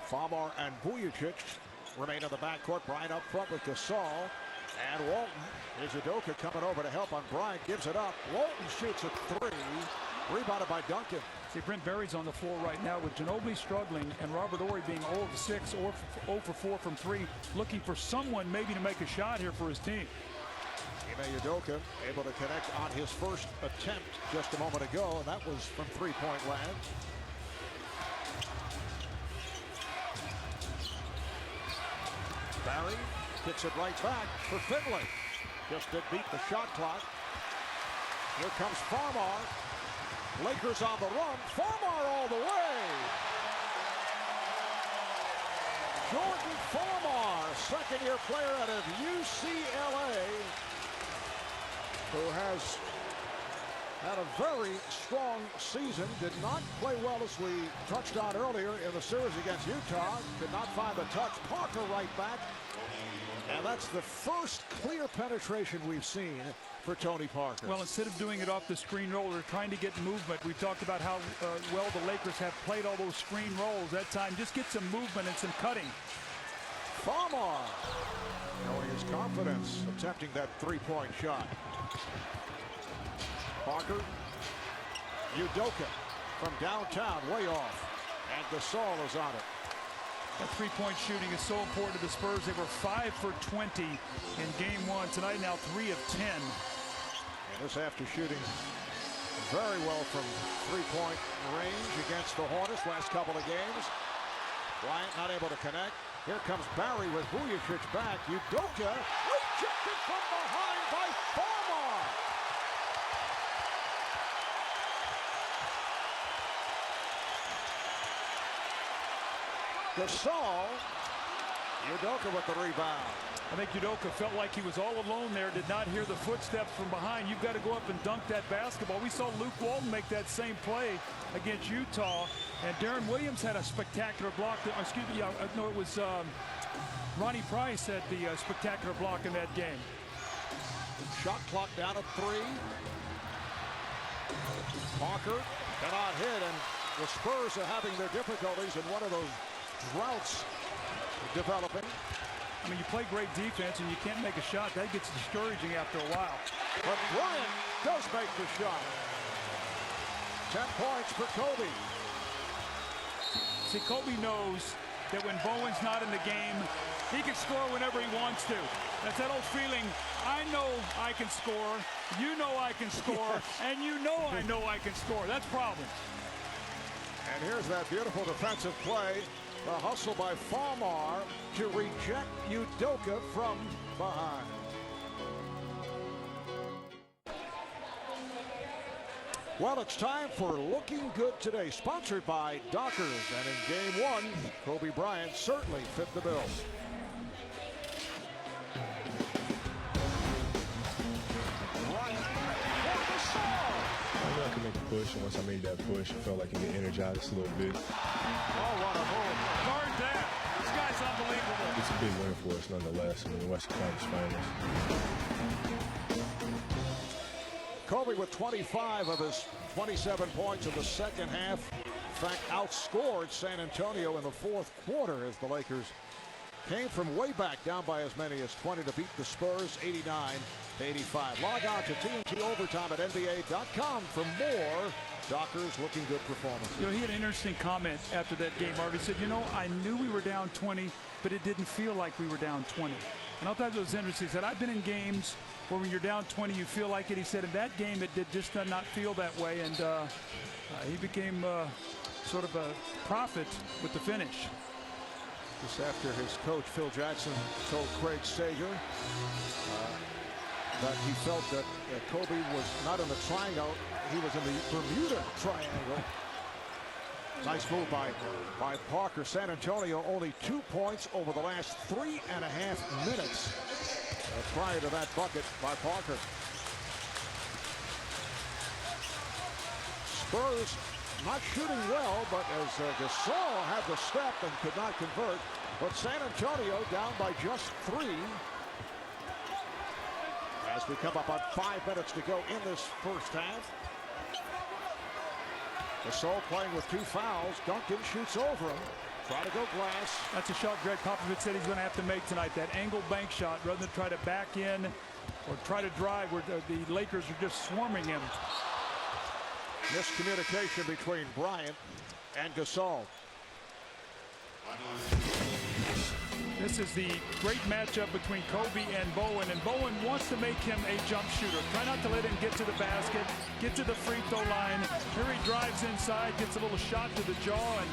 Famar and Vujacic remain in the backcourt. Bryant up front with Gasol and Walton. Here's Udoka coming over to help on Bryant. Gives it up. Walton shoots a three. Rebounded by Duncan. See, Brent Berry's on the floor right now with Ginobili struggling and Robert Horry being 0 of 6 or 0 for 4 from 3, looking for someone maybe to make a shot here for his team. Ime Udoka able to connect on his first attempt just a moment ago, and that was from three-point land. Barry kicks it right back for Finley. Just did beat the shot clock. Here comes Famar. Lakers on the run. Famar all the way. Jordan Famar, second-year player out of UCLA, who has had a very strong season. Did not play well, as we touched on earlier, in the series against Utah. Could not find the touch. Parker right back. And that's the first clear penetration we've seen for Tony Parker. Well, instead of doing it off the screen roll, they're trying to get movement. We've talked about how well the Lakers have played all those screen rolls. That time, just get some movement and some cutting. Famar showing his confidence, attempting that three-point shot. Parker, Udoka from downtown, way off. And Gasol is on it. That three-point shooting is so important to the Spurs. They were 5 for 20 in game one. Tonight now 3 of 10. And this after shooting very well from three-point range against the Hornets last couple of games. Bryant not able to connect. Here comes Barry with Vujacic back. Udoka rejected from behind by Famar. Gasol, Udoka with the rebound. I think Udoka felt like he was all alone there, did not hear the footsteps from behind. You've got to go up and dunk that basketball. We saw Luke Walton make that same play against Utah, and Darren Williams had a spectacular block. Excuse me, no, it was Ronnie Price had the spectacular block in that game. Shot clock down at 3. Parker cannot hit, and the Spurs are having their difficulties in one of those droughts developing. I mean, you play great defense and you can't make a shot. That gets discouraging after a while. But Bryant does make the shot. 10 points for Kobe. See, Kobe knows that when Bowen's not in the game, he can score whenever he wants to. That's that old feeling, I know I can score, you know I can score, and you know I can score. That's problem. And here's that beautiful defensive play. The hustle by Famar to reject Udoka from behind. Well, it's time for Looking Good Today, sponsored by Dockers. And in game one, Kobe Bryant certainly fit the bill. I knew I could make a push, and once I made that push, I felt like I get energized just a little bit. Oh, what a move. Guard that. This guy's unbelievable. It's a big win for us nonetheless. I mean, the Western Conference Finals. Kobe with 25 of his 27 points in the second half. In fact, outscored San Antonio in the fourth quarter as the Lakers came from way back down by as many as 20 to beat the Spurs 89-85. Log on to TNT Overtime at NBA.com for more Dockers Looking Good performances. You know, he had an interesting comment after that game, Marv. He said, you know, I knew we were down 20, but it didn't feel like we were down 20. And I thought it was interesting. He said, I've been in games where when you're down 20, you feel like it. He said, in that game, it just did not feel that way. And he became sort of a prophet with the finish. Just after his coach, Phil Jackson, told Craig Sager that he felt that Kobe was not in the triangle, he was in the Bermuda Triangle. Nice move by Parker. San Antonio only 2 points over the last 3.5 minutes prior to that bucket by Parker. Spurs not shooting well, but as Gasol had the step and could not convert. But San Antonio down by just 3. As we come up on 5 minutes to go in this first half. Gasol playing with 2 fouls. Duncan shoots over him. Try to go glass. That's a shot Greg Popovich said he's going to have to make tonight. That angle bank shot, rather than try to back in or try to drive where the Lakers are just swarming him. Miscommunication between Bryant and Gasol. This is the great matchup between Kobe and Bowen, and Bowen wants to make him a jump shooter. Try not to let him get to the basket, get to the free throw line. Here he drives inside, gets a little shot to the jaw,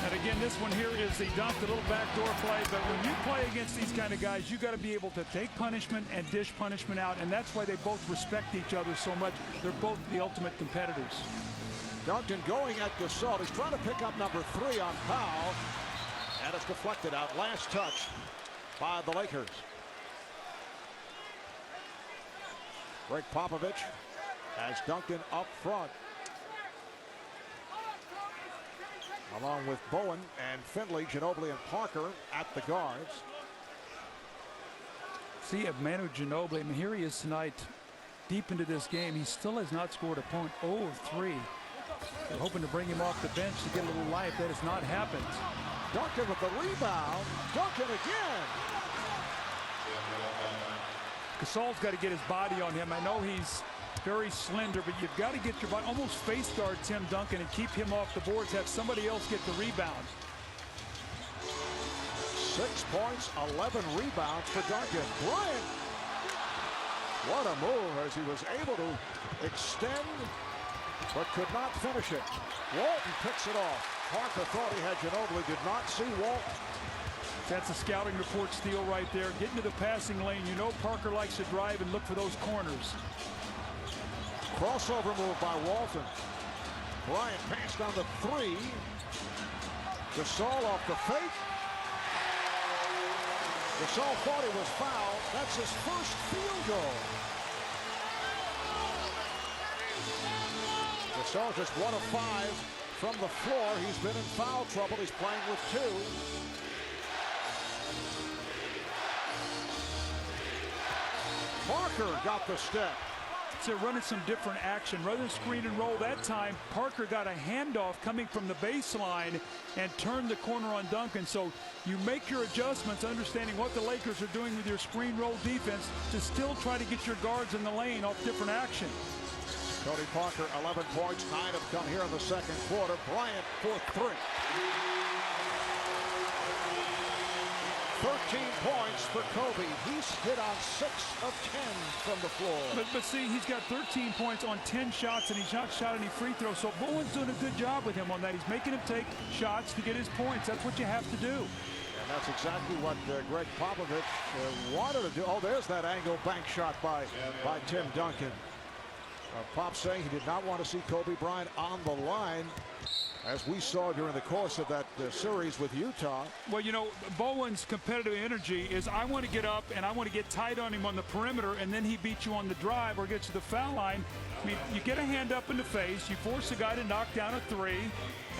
and again, this one here is the dunk, the little backdoor play. But when you play against these kind of guys, you got to be able to take punishment and dish punishment out, and that's why they both respect each other so much. They're both the ultimate competitors. Duncan going at Gasol. He's trying to pick up number 3 on Powell, and it's deflected out. Last touch by the Lakers. Greg Popovich has Duncan up front, along with Bowen and Finley, Ginobili, and Parker at the guards. See, if Manu Ginobili, I mean, here he is tonight, deep into this game. He still has not scored a point. 0 of 3. They're hoping to bring him off the bench to get a little life. That has not happened. Duncan with the rebound. Duncan again. Gasol's got to get his body on him. I know he's very slender, but you've got to get your body, almost face guard Tim Duncan and keep him off the boards, have somebody else get the rebound. 6 points, 11 rebounds for Duncan. Bryant, what a move as he was able to extend, but could not finish it. Walton picks it off. Parker thought he had Ginobili, did not see Walton. That's a scouting report steal right there. Get into the passing lane. You know Parker likes to drive and look for those corners. Crossover move by Walton. Bryant passed on the 3. Gasol off the fake. Gasol thought he was fouled. That's his first field goal. Gasol just 1 of 5 from the floor. He's been in foul trouble. He's playing with 2. Parker got the step. So running some different action. Rather than screen and roll that time, Parker got a handoff coming from the baseline and turned the corner on Duncan. So you make your adjustments, understanding what the Lakers are doing with your screen roll defense to still try to get your guards in the lane off different action. Tony Parker, 11 points, 9 have come here in the second quarter. Bryant for 3. 13 points for Kobe. He's hit on 6 of 10 from the floor. But see, he's got 13 points on 10 shots, and he's not shot any free throws. So Bowen's doing a good job with him on that. He's making him take shots to get his points. That's what you have to do. And that's exactly what Greg Popovich wanted to do. Oh, there's that angle bank shot by Tim Duncan. Pop saying he did not want to see Kobe Bryant on the line, as we saw during the course of that series with Utah. Well, you know, Bowen's competitive energy is, I want to get up and I want to get tight on him on the perimeter, and then he beats you on the drive or gets to the foul line. I mean, you get a hand up in the face, you force the guy to knock down a 3,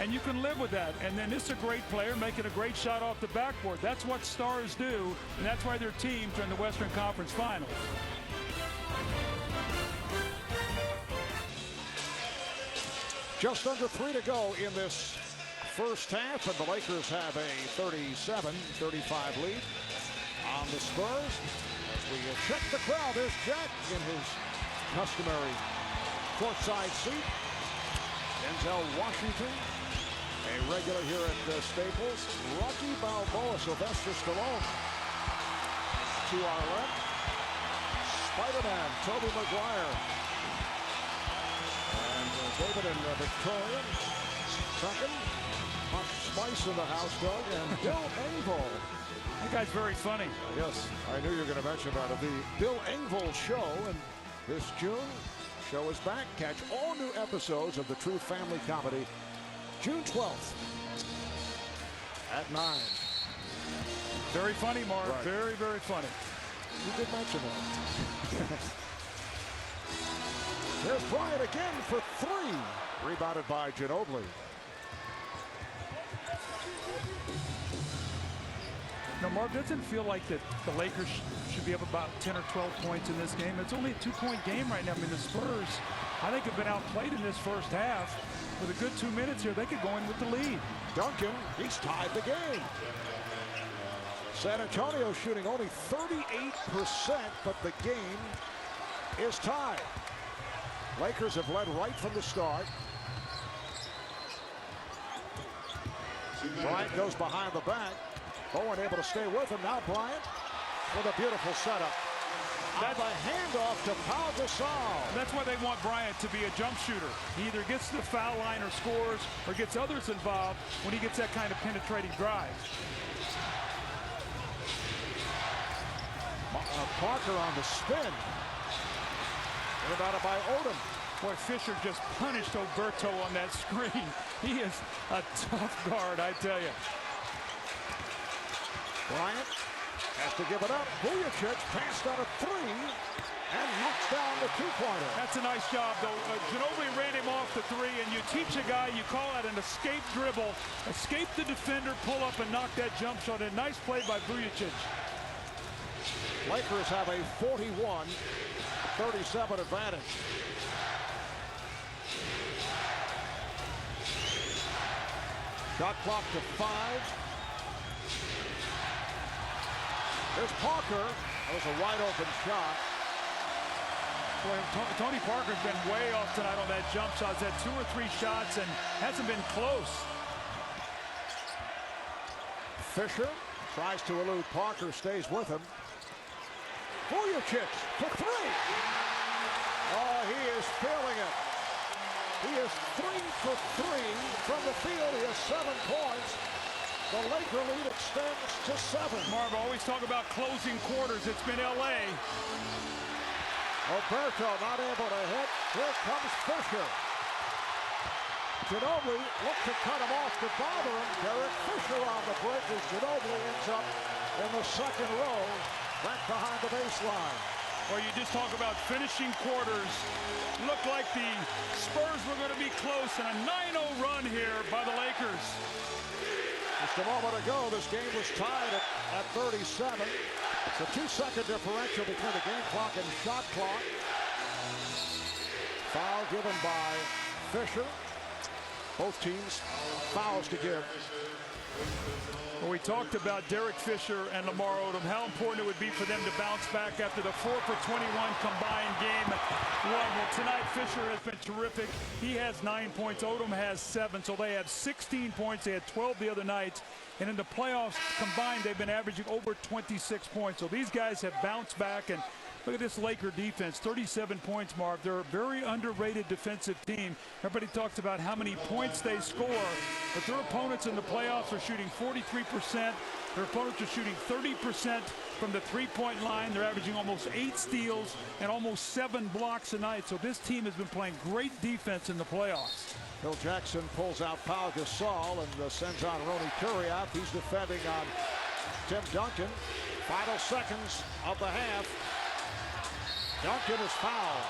and you can live with that. And then this is a great player making a great shot off the backboard. That's what stars do, and that's why their teams are in the Western Conference Finals. Just under 3 to go in this first half, and the Lakers have a 37-35 lead on the Spurs. As we check the crowd, there's Jack in his customary courtside seat. Denzel Washington, a regular here at Staples. Rocky Balboa, Sylvester Stallone to our left. Spider-Man, Tobey Maguire. David and Victoria second. Much spice in the house, Doug. And Bill Engvall. That guy's very funny. Yes, I knew you were going to mention that. The Bill Engvall Show. And this June, show is back. Catch all new episodes of the True Family Comedy June 12th at 9. Very funny, Mark. Right. Very, very funny. You did mention that. There's Bryant again for 3. Rebounded by Ginobili. Now, Mark, doesn't feel like that the Lakers should be up about 10 or 12 points in this game. It's only a 2-point game right now. I mean, the Spurs, I think, have been outplayed in this first half. With a good 2 minutes here, they could go in with the lead. Duncan, he's tied the game. San Antonio shooting only 38%, but the game is tied. Lakers have led right from the start. Bryant goes behind the back. Bowen able to stay with him. Now Bryant with a beautiful setup. That's a handoff to Pau Gasol. That's why they want Bryant to be a jump shooter. He either gets to the foul line or scores or gets others involved when he gets that kind of penetrating drive. Parker on the spin. Rebounded by Odom. Boy, Fisher just punished Oberto on that screen. He is a tough guard, I tell you. Bryant has to give it up. Vujacic passed out a 3 and knocks down the 2-pointer. That's a nice job, though. Ginobili ran him off the 3, and you teach a guy, you call that an escape dribble. Escape the defender, pull up, and knock that jump shot. A nice play by Vujacic. Lakers have a 41-37 advantage. Shot clock to 5. There's Parker. That was a wide open shot. Boy, Tony Parker's been way off tonight on that jump shot. He's had 2 or 3 shots and hasn't been close. Fisher tries to elude Parker, stays with him. Vujacic for 3. Oh, he is feeling it. He is 3 for 3 from the field. He has 7 points. The Laker lead extends to 7. Marv, always talk about closing quarters. It's been L.A. Oberto not able to hit. Here comes Fisher. Ginobili looked to cut him off to bother him. Derek Fisher on the break as Ginobili ends up in the second row, back behind the baseline. Well, you just talk about finishing quarters. Looked like the Spurs were going to be close, and a 9-0 run here by the Lakers. Just a moment ago, this game was tied at 37. It's a 2-second differential between the game clock and shot clock. Foul given by Fisher. Both teams fouls to give. Well, we talked about Derek Fisher and Lamar Odom, how important it would be for them to bounce back after the 4 for 21 combined game 1. Well, tonight Fisher has been terrific. He has 9 points. Odom has 7, so they have 16 points. They had 12 the other night. And in the playoffs combined, they've been averaging over 26 points. So these guys have bounced back. And look at this Laker defense, 37 points, Marv. They're a very underrated defensive team. Everybody talks about how many points they score, but their opponents in the playoffs are shooting 43%. Their opponents are shooting 30% from the three-point line. They're averaging almost 8 steals and almost 7 blocks a night. So this team has been playing great defense in the playoffs. Phil Jackson pulls out Pau Gasol and sends on Ronny Turiaf. He's defending on Tim Duncan. Final seconds of the half. Duncan is fouled.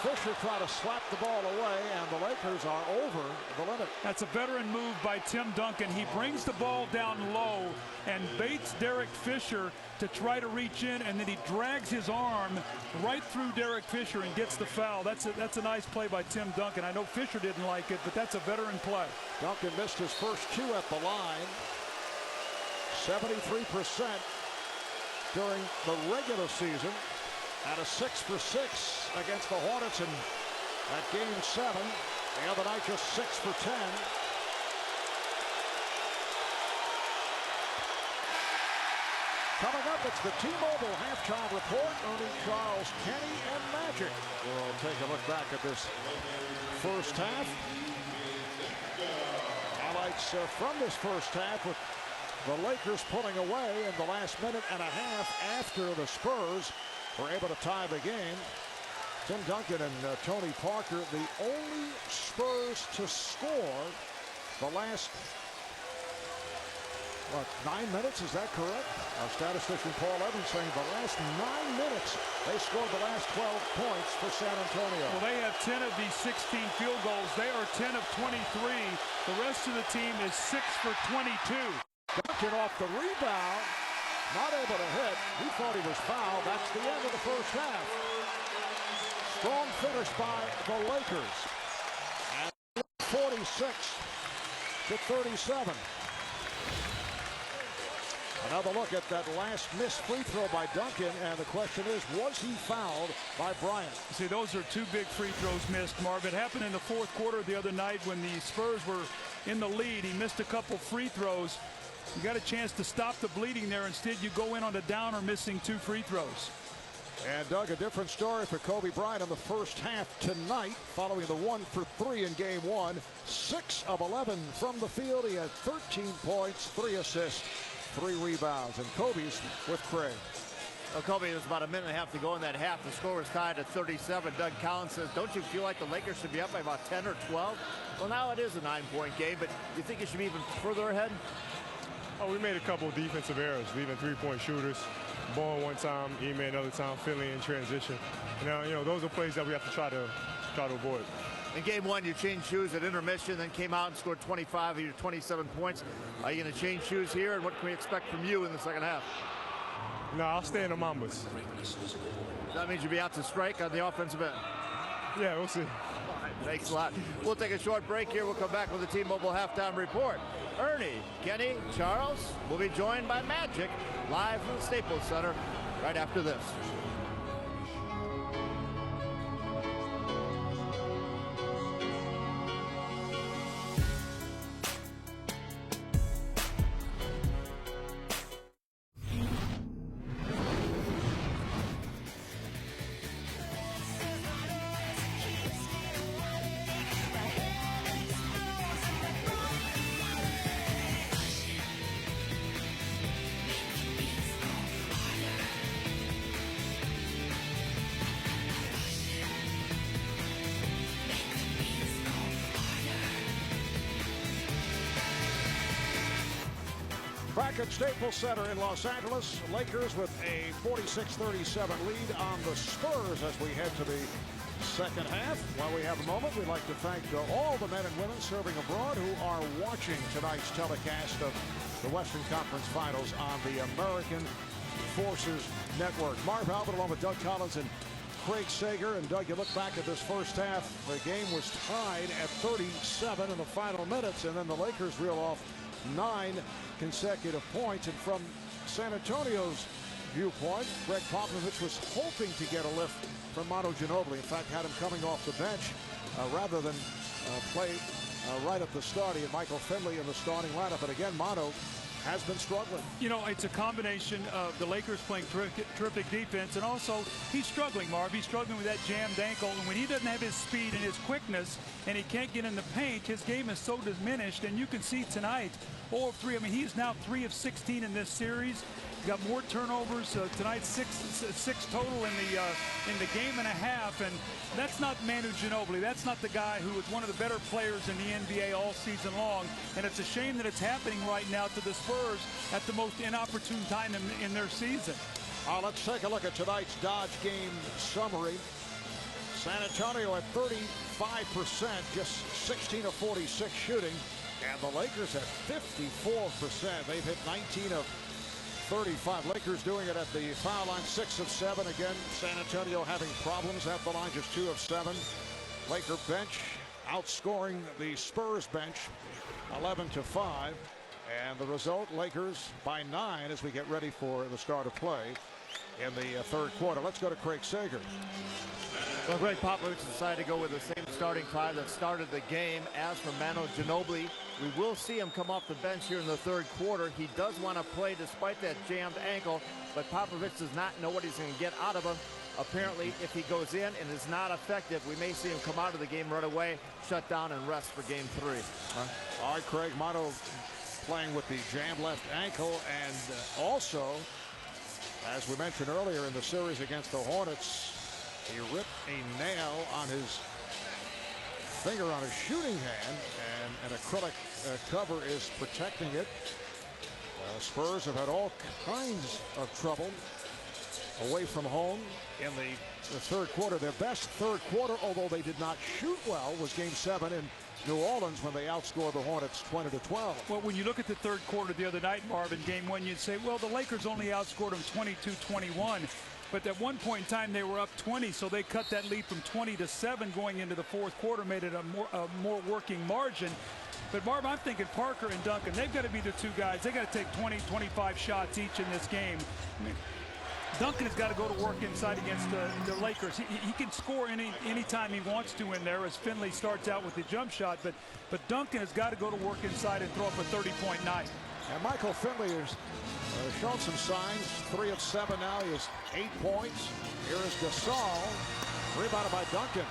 Fisher tried to slap the ball away, and the Lakers are over the limit. That's a veteran move by Tim Duncan. He brings the ball down low and baits Derek Fisher to try to reach in, and then he drags his arm right through Derek Fisher and gets the foul. That's a nice play by Tim Duncan. I know Fisher didn't like it, but that's a veteran play. Duncan missed his first 2 at the line. 73% during the regular season. At a 6 for 6 against the Hornets in that game 7. The other night just 6 for 10. Coming up, it's the T-Mobile halftime report. Ernie, Charles, Kenny, and Magic. We'll take a look back at this first half. highlights from this first half with the Lakers pulling away in the last minute and a half after the Spurs were able to tie the game. Tim Duncan and Tony Parker, the only Spurs to score the last 9 minutes, is that correct? Our statistician Paul Evans saying the last 9 minutes they scored the last 12 points for San Antonio. Well, they have 10 of these 16 field goals. They are 10 of 23. The rest of the team is 6 for 22. Duncan off the rebound, not able to hit. He thought he was fouled. That's the end of the first half. Strong finish by the Lakers. And 46 to 37. Another look at that last missed free throw by Duncan, and the question is, was he fouled by Bryant? See, those are two big free throws missed, Marv. It happened in the fourth quarter the other night when the Spurs were in the lead. He missed a couple free throws. You got a chance to stop the bleeding there. Instead, you go in on the downer, missing 2 free throws. And Doug, a different story for Kobe Bryant in the first half tonight, following the 1 for 3 in game 1. 6 of 11 from the field. He had 13 points, 3 assists, 3 rebounds. And Kobe's with Craig. Well, Kobe, there's about a minute and a half to go in that half. The score was tied at 37. Doug Collins says, don't you feel like the Lakers should be up by about 10 or 12? Well, now it is a 9-point game, but you think it should be even further ahead? Oh, we made a couple of defensive errors, leaving 3-point shooters. Ball one time, Ime another time, Finley in transition. Now, you know, those are plays that we have to try to avoid. In game 1, you changed shoes at intermission, then came out and scored 25 of your 27 points. Are you going to change shoes here, and what can we expect from you in the second half? No, I'll stay in the Mambas. That means you'll be out to strike on the offensive end. Yeah, we'll see. Thanks a lot. We'll take a short break here. We'll come back with the T-Mobile halftime report. Ernie, Kenny, Charles will be joined by Magic live from the Staples Center right after this. Back at Staples Center in Los Angeles, Lakers with a 46-37 lead on the Spurs as we head to the second half. While we have a moment, we'd like to thank all the men and women serving abroad who are watching tonight's telecast of the Western Conference Finals on the American Forces Network. Marv Albert along with Doug Collins and Craig Sager. And Doug, you look back at this first half, the game was tied at 37 in the final minutes, and then the Lakers reel off 9 consecutive points. And from San Antonio's viewpoint, Greg Popovich was hoping to get a lift from Manu Ginobili. In fact, had him coming off the bench rather than play right at the start. He had Michael Finley in the starting lineup. But again, Manu has been struggling. You know, it's a combination of the Lakers playing terrific defense, and also he's struggling, Marv. He's struggling with that jammed ankle, and when he doesn't have his speed and his quickness and he can't get in the paint, his game is so diminished. And you can see tonight, 0 of 3. I mean, he's now 3 of 16 in this series. He's got more turnovers tonight, six total in the game and a half. And that's not Manu Ginobili. That's not the guy who was one of the better players in the NBA all season long. And it's a shame that it's happening right now to the Spurs at the most inopportune time in their season. Let's take a look at tonight's Dodge game summary. San Antonio at 35%, just 16 of 46 shooting. And the Lakers at 54%. They've hit 19 of 35. Lakers doing it at the foul line, 6 of 7. Again, San Antonio having problems at the line, just 2 of 7. Laker bench outscoring the Spurs bench 11-5. And the result, Lakers by 9 as we get ready for the start of play in the third quarter. Let's go to Craig Sager. Well, Greg Popovich decided to go with the same starting five that started the game. As for Manu Ginobili, we will see him come off the bench here in the third quarter. He does want to play despite that jammed ankle, but Popovich does not know what he's going to get out of him. Apparently, if he goes in and is not effective, we may see him come out of the game right away, shut down, and rest for game 3. All right, Craig, Motto playing with the jammed left ankle, and also, as we mentioned earlier in the series against the Hornets, he ripped a nail on his finger on his shooting hand, and an acrylic cover is protecting it. Spurs have had all kinds of trouble away from home in the third quarter. Their best third quarter, although they did not shoot well, was Game 7 in New Orleans when they outscored the Hornets 20-12. Well, when you look at the third quarter the other night, Marvin, Game 1, you'd say, well, the Lakers only outscored them 22-21. But at one point in time, they were up 20, so they cut that lead from 20-7 going into the fourth quarter, made it a more working margin. But, Marvin, I'm thinking Parker and Duncan, they've got to be the two guys. They've got to take 20, 25 shots each in this game. I mean, Duncan has got to go to work inside against the Lakers. He can score any time he wants to in there as Finley starts out with the jump shot. But Duncan has got to go to work inside and throw up a 30-point night. And Michael Finley has shown some signs. 3 of 7 now. He has 8 points. Here is Gasol. Rebounded by Duncan.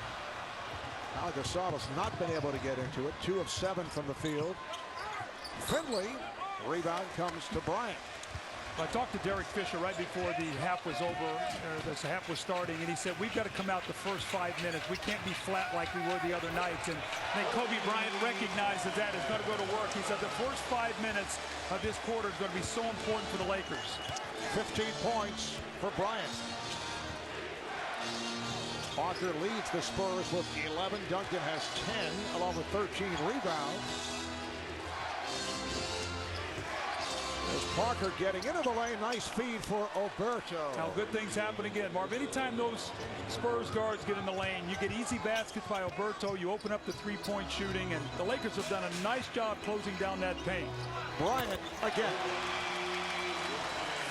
Now Gasol has not been able to get into it. 2 of 7 from the field. Finley. Rebound comes to Bryant. I talked to Derek Fisher right before the half was over, the half was starting, and he said, we've got to come out the first 5 minutes. We can't be flat like we were the other nights. And I think Kobe Bryant recognizes that. He's going to go to work. He said the first 5 minutes of this quarter is going to be so important for the Lakers. 15 points for Bryant. Parker leads the Spurs with 11. Duncan has 10, along with 13 rebounds. There's Parker getting into the lane. Nice feed for Oberto. Now good things happen again, Marv. Anytime those Spurs guards get in the lane, you get easy baskets by Oberto. You open up the three-point shooting, and the Lakers have done a nice job closing down that paint. Bryant again.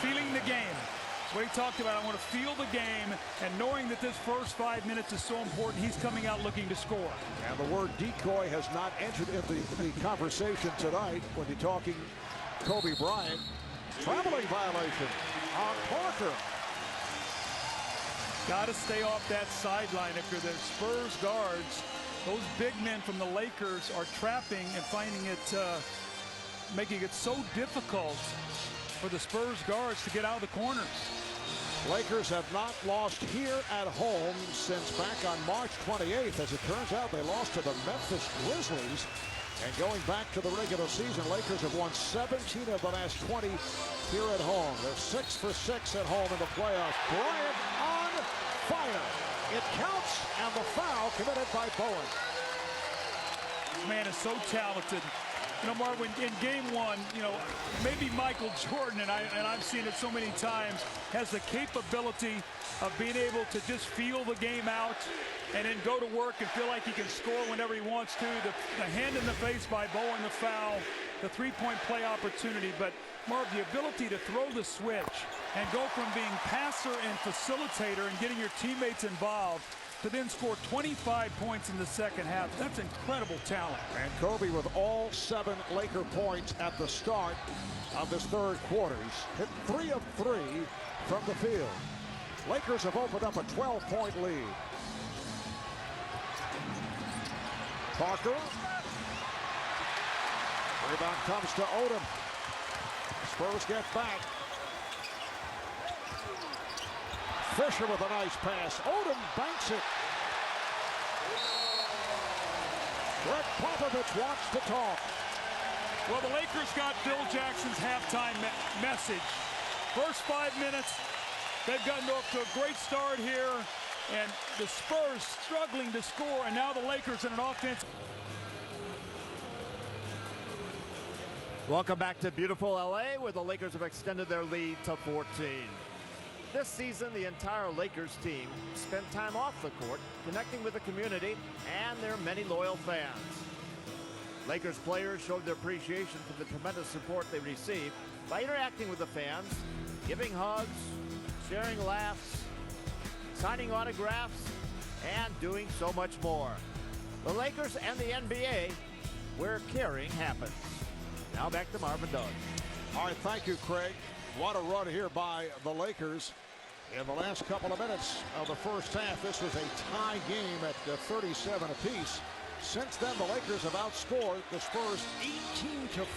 Feeling the game. That's what he talked about. I want to feel the game, and knowing that this first 5 minutes is so important, he's coming out looking to score. And the word decoy has not entered into the conversation tonight when you're talking Kobe Bryant. Traveling violation on Parker. Got to stay off that sideline if you're the Spurs guards. Those big men from the Lakers are trapping and finding it, making it so difficult for the Spurs guards to get out of the corners. Lakers have not lost here at home since back on March 28th. As it turns out, they lost to the Memphis Grizzlies. And going back to the regular season, Lakers have won 17 of the last 20 here at home. They're 6 for 6 at home in the playoffs. Bryant on fire. It counts, and the foul committed by Bowen. Man is so talented. You know, Marvin, in game 1, you know, maybe Michael Jordan, and I've seen it so many times, has the capability of being able to just feel the game out and then go to work and feel like he can score whenever he wants to. The hand in the face by Bowen, the foul, the three-point play opportunity. But, Marv, the ability to throw the switch and go from being passer and facilitator and getting your teammates involved to then score 25 points in the second half. That's incredible talent. And Kobe with all 7 Laker points at the start of this third quarter. He's hit 3 of 3 from the field. Lakers have opened up a 12-point lead. Parker. Rebound comes to Odom. Spurs get back. Fisher with a nice pass. Odom banks it. Greg Popovich wants to talk. Well, the Lakers got Phil Jackson's halftime message. First 5 minutes, they've gotten off to a great start here, and the Spurs struggling to score, and now the Lakers in an offense. Welcome back to beautiful LA, where the Lakers have extended their lead to 14. This season, the entire Lakers team spent time off the court, connecting with the community and their many loyal fans. Lakers players showed their appreciation for the tremendous support they received by interacting with the fans, giving hugs, sharing laughs, signing autographs, and doing so much more. The Lakers and the NBA, where caring happens. Now back to Marvin Doug. All right, thank you, Craig. What a run here by the Lakers. In the last couple of minutes of the first half, this was a tie game at 37 apiece. Since then, the Lakers have outscored the Spurs 18-4.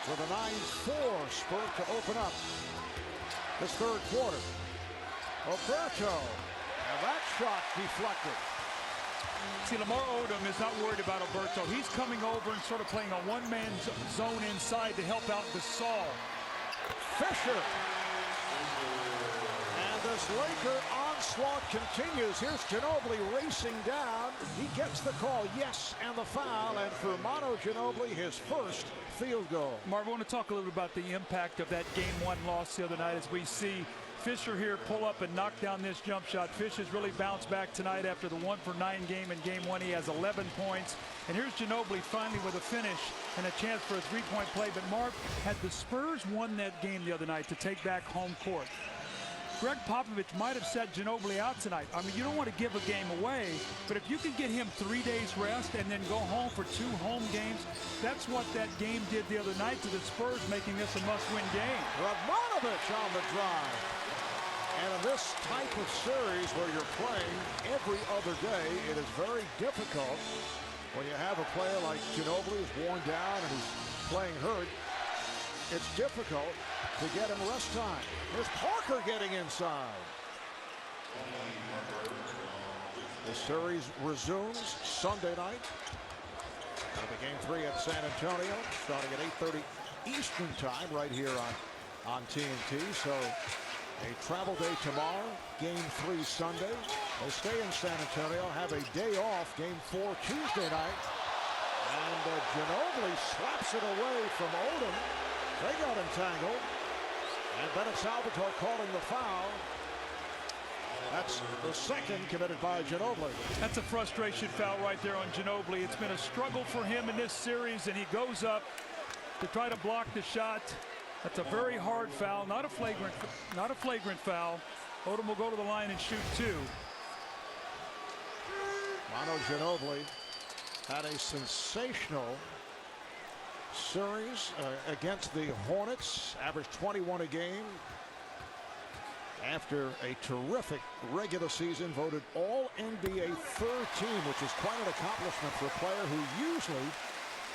With a 9-4 spurt to open up this third quarter. Roberto, and that shot deflected. See, Lamar Odom is not worried about Alberto. He's coming over and sort of playing a one-man zone inside to help out Gasol. Fisher. And this Laker onslaught continues. Here's Ginobili racing down. He gets the call, yes, and the foul. And for Manu Ginobili, his first field goal. Marv, I want to talk a little bit about the impact of that Game 1 loss the other night as we see Fisher here pull up and knock down this jump shot. Fish has really bounced back tonight after the 1-for-9 game in Game 1. He has 11 points. And here's Ginobili finally with a finish and a chance for a three-point play. But Marv, had the Spurs won that game the other night to take back home court, Greg Popovich might have set Ginobili out tonight. I mean, you don't want to give a game away, but if you can get him 3 days rest and then go home for 2 home games, that's what that game did the other night to the Spurs, making this a must-win game. Radmanovich on the drive. And in this type of series where you're playing every other day, it is very difficult when you have a player like Ginobili who's worn down and he's playing hurt. It's difficult to get him rest time. Here's Parker getting inside. The series resumes Sunday night. That'll be Game 3 at San Antonio, starting at 8:30 Eastern Time right here on TNT. So a travel day tomorrow, Game 3 Sunday. They stay in San Antonio, have a day off, Game 4 Tuesday night. And Ginobili slaps it away from Odom. They got entangled. And Bennett Salvatore calling the foul. That's the second committed by Ginobili. That's a frustration foul right there on Ginobili. It's been a struggle for him in this series, and he goes up to try to block the shot. That's a very hard foul, not a flagrant foul. Odom will go to the line and shoot 2. Manu Ginobili had a sensational series against the Hornets, averaged 21 a game. After a terrific regular season, voted All-NBA third team, which is quite an accomplishment for a player who usually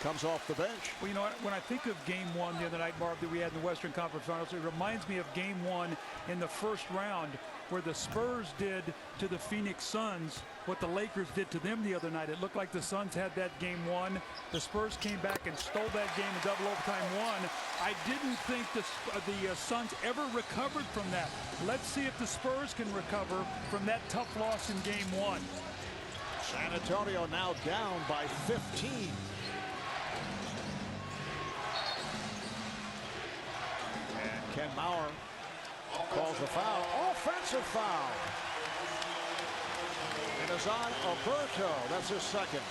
comes off the bench. Well, you know what? When I think of Game 1 the other night, Marv, that we had in the Western Conference Finals, it reminds me of Game 1 in the first round where the Spurs did to the Phoenix Suns what the Lakers did to them the other night. It looked like the Suns had that Game 1. The Spurs came back and stole that game in double overtime 1. I didn't think the Suns ever recovered from that. Let's see if the Spurs can recover from that tough loss in Game 1. San Antonio now down by 15. And Ken Mauer calls a foul, offensive foul. It is on Alberto. That's his second.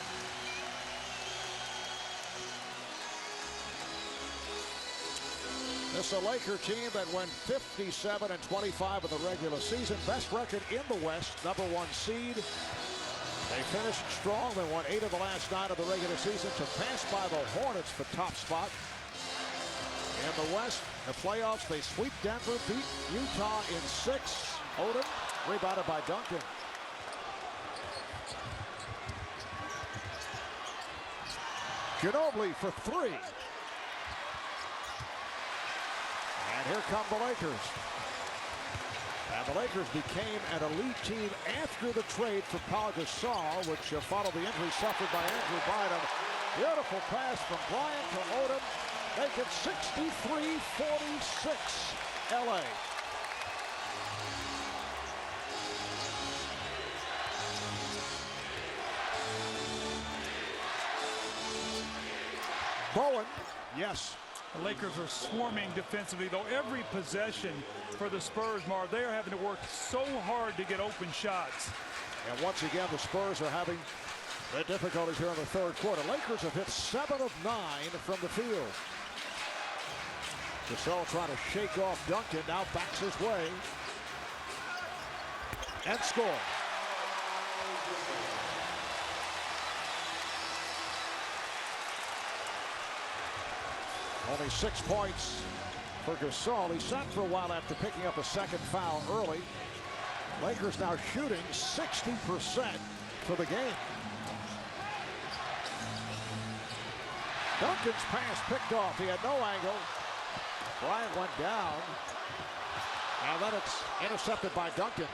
This is a Laker team that went 57-25 in the regular season. Best record in the West, #1 seed. They finished strong. They won 8 of the last 9 of the regular season to pass by the Hornets for top spot. In the West, the playoffs, they sweep Denver, beat Utah in 6. Odom rebounded by Duncan. Ginobili for 3. And here come the Lakers. And the Lakers became an elite team after the trade for Pau Gasol, which followed the injury suffered by Andrew Bynum. Beautiful pass from Bryant to Odom. Make it 63-46 LA. Bowen, yes. The Lakers are swarming defensively, though every possession for the Spurs, Marv, they are having to work so hard to get open shots. And once again, the Spurs are having their difficulties here in the third quarter. Lakers have hit 7 of 9 from the field. Gasol trying to shake off Duncan, now backs his way. And score. Only 6 points for Gasol. He sat for a while after picking up a second foul early. Lakers now shooting 60% for the game. Duncan's pass picked off. He had no angle. Bryant went down. And then it's intercepted by Duncan.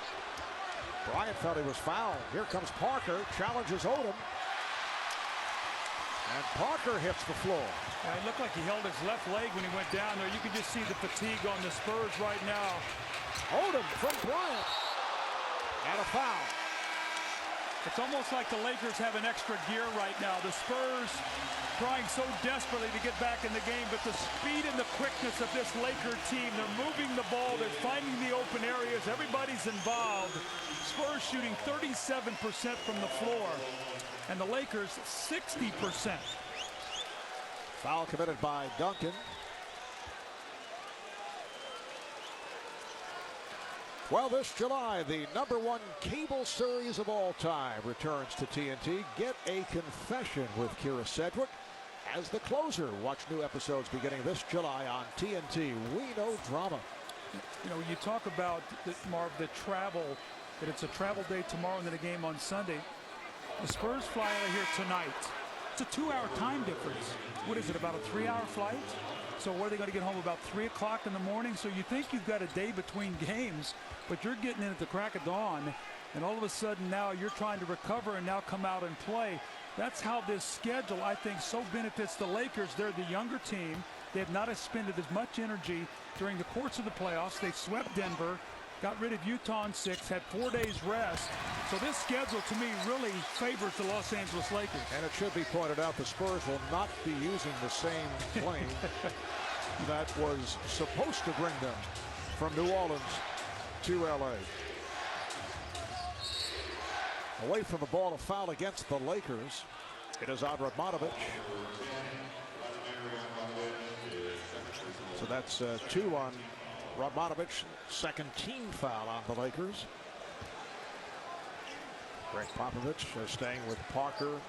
Bryant felt he was fouled. Here comes Parker. Challenges Odom. And Parker hits the floor. Yeah, it looked like he held his left leg when he went down there. You can just see the fatigue on the Spurs right now. Odom from Bryant. And a foul. It's almost like the Lakers have an extra gear right now. The Spurs trying so desperately to get back in the game, but the speed and the quickness of this Laker team, they're moving the ball, they're finding the open areas, everybody's involved. Spurs shooting 37% from the floor, and the Lakers 60%. Foul committed by Duncan. Well, this July, the #1 cable series of all time returns to TNT. Get a Confession with Kira Sedgwick as the closer. Watch new episodes beginning this July on TNT. We know drama. You know, you talk about, Marv, the travel, that it's a travel day tomorrow and then a game on Sunday. The Spurs fly out of here tonight. It's a 2-hour time difference. What is it, about a 3-hour flight? So what are they going to get home about 3 o'clock in the morning? So you think you've got a day between games, but you're getting in at the crack of dawn, and all of a sudden now you're trying to recover and now come out and play. That's how this schedule, I think, so benefits the Lakers. They're the younger team. They have not expended as much energy during the course of the playoffs. They swept Denver, got rid of Utah in 6, had 4 days rest. So this schedule, to me, really favors the Los Angeles Lakers. And it should be pointed out the Spurs will not be using the same plane that was supposed to bring them from New Orleans to LA. Away from the ball, a foul against the Lakers. It is on Radmanovic. So that's 2 on Radmanovic. Second team foul on the Lakers. Greg Popovich staying with Parker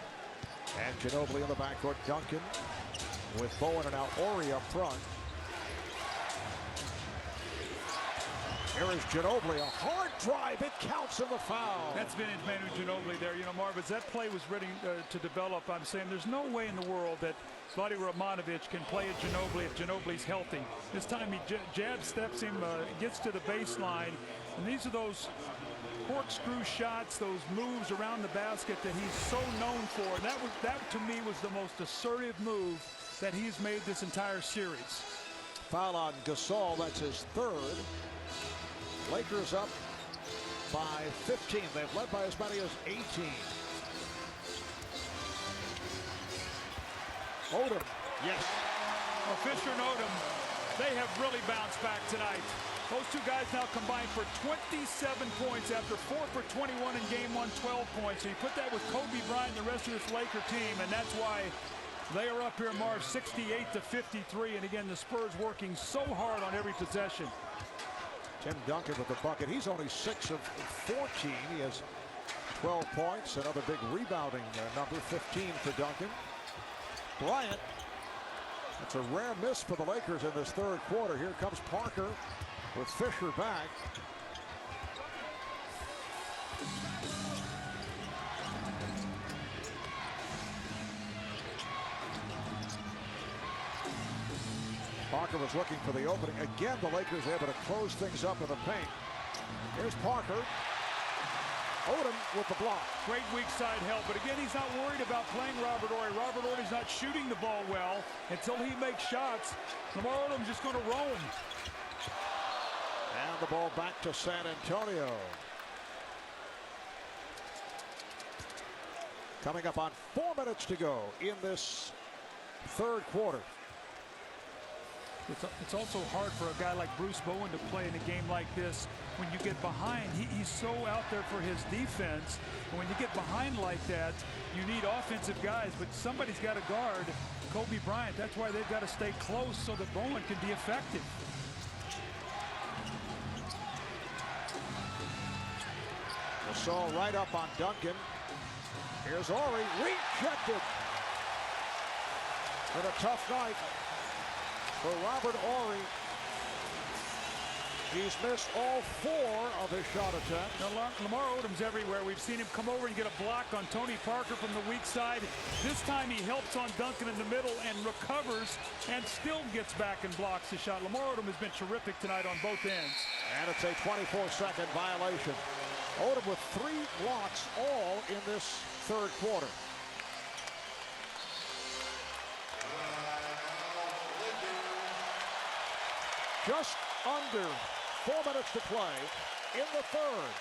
and Ginobili in the backcourt. Duncan with Bowen and now Ori up front. Here is Ginobili, a hard drive. It counts in the foul. That's vintage Manu Ginobili there. You know, Marv, as that play was ready to develop, I'm saying there's no way in the world that Vlade Radmanovic can play at Ginobili if Ginobili's healthy. This time he jab steps him, gets to the baseline, and these are those corkscrew shots, those moves around the basket that he's so known for. And that to me was the most assertive move that he's made this entire series. Foul on Gasol, that's his 3rd. Lakers up by 15. They've led by as many as 18. Odom, yes. Well, Fisher and Odom, they have really bounced back tonight. Those two guys now combined for 27 points after 4 for 21 in game 1, 12 points. So you put that with Kobe Bryant and the rest of this Laker team, and that's why they are up here, Marv, 68-53. And again, the Spurs working so hard on every possession. Tim Duncan with the bucket. He's only 6 of 14. He has 12 points. Another big rebounding number, 15 for Duncan. Bryant. That's a rare miss for the Lakers in this 3rd quarter. Here comes Parker with Fisher back. Parker was looking for the opening. Again, the Lakers able to close things up in the paint. Here's Parker. Odom with the block. Great weak side help, but again, he's not worried about playing Robert Horry. Robert Horry's not shooting the ball well until he makes shots. Lamar Odom's just going to roam. And the ball back to San Antonio. Coming up on 4 minutes to go in this 3rd quarter. It's also hard for a guy like Bruce Bowen to play in a game like this. When you get behind, he's so out there for his defense. And when you get behind like that, you need offensive guys, but somebody's got to guard Kobe Bryant. That's why they've got to stay close so that Bowen can be effective. Gasol right up on Duncan. Here's Ori, rejected. And a tough night for Robert Horry. He's missed all 4 of his shot attempts. Now, Lamar Odom's everywhere. We've seen him come over and get a block on Tony Parker from the weak side. This time he helps on Duncan in the middle and recovers and still gets back and blocks the shot. Lamar Odom has been terrific tonight on both ends. And it's a 24-second violation. Odom with 3 blocks all in this third quarter. Just under 4 minutes to play in the third.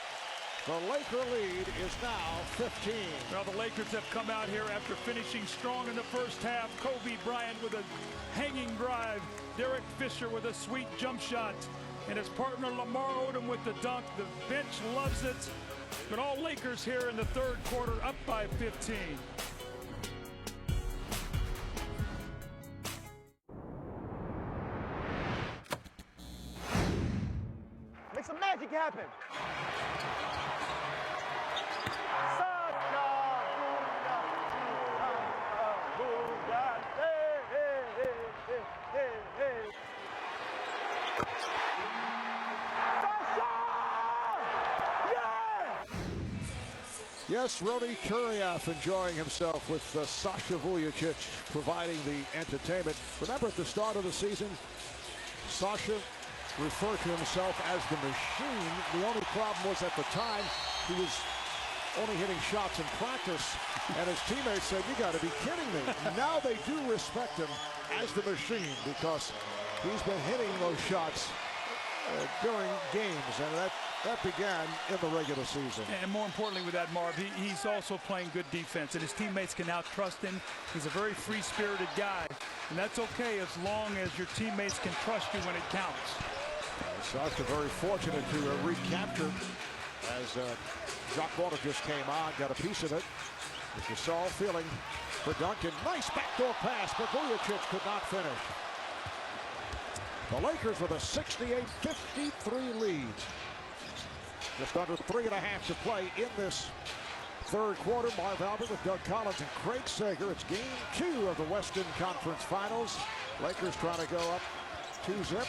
The Laker lead is now 15. Well, the Lakers have come out here after finishing strong in the first half. Kobe Bryant with a hanging drive. Derek Fisher with a sweet jump shot. And his partner Lamar Odom with the dunk. The bench loves it. But all Lakers here in the third quarter up by 15. Make some magic happen. Yes, Rodi Kuriev enjoying himself with Sasha Vujacic providing the entertainment. Remember at the start of the season, Sasha referred to himself as the machine. The only problem was at the time he was only hitting shots in practice, and his teammates said, "You got to be kidding me." Now they do respect him as the machine because he's been hitting those shots during games, and that began in the regular season. And more importantly with that, Marv, he's also playing good defense, and his teammates can now trust him. He's a very free-spirited guy, and that's okay as long as your teammates can trust you when it counts. Sasha very fortunate to recapture as Jacques Water just came on, got a piece of it. Gasol feeling for Duncan. Nice backdoor pass, but Vujacic could not finish. The Lakers with a 68-53 lead. Just under 3.5 to play in this third quarter. Marv Albert with Doug Collins and Craig Sager. It's game 2 of the Western Conference Finals. Lakers trying to go up 2-zip.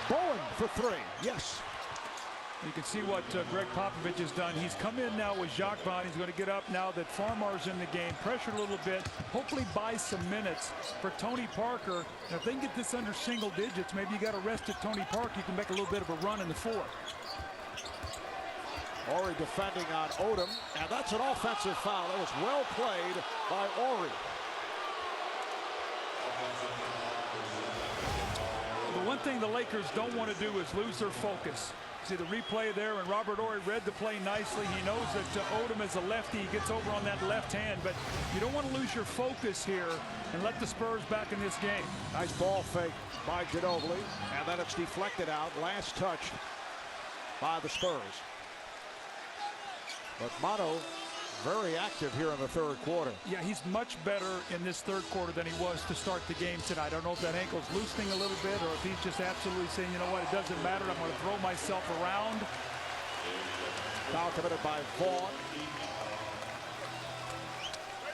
Bowen for 3. Yes. You can see what Greg Popovich has done. He's come in now with Jacques Vaughn. He's going to get up now that Farmar's in the game. Pressure a little bit. Hopefully buy some minutes for Tony Parker. And if they can get this under single digits, maybe you got arrested Tony Parker. You can make a little bit of a run in the fourth. Ori defending on Odom. And that's an offensive foul. It was well played by Ori. The one thing the Lakers don't want to do is lose their focus. See the replay there, and Robert Ori read the play nicely. He knows that Odom is a lefty. He gets over on that left hand, but you don't want to lose your focus here and let the Spurs back in this game. Nice ball fake by Ginobili, and then it's deflected out. Last touch by the Spurs. But Mono very active here in the third quarter. Yeah, he's much better in this third quarter than he was to start the game tonight. I don't know if that ankle's loosening a little bit or if he's just absolutely saying, you know what, it doesn't matter. I'm going to throw myself around. Foul committed by Vaughn.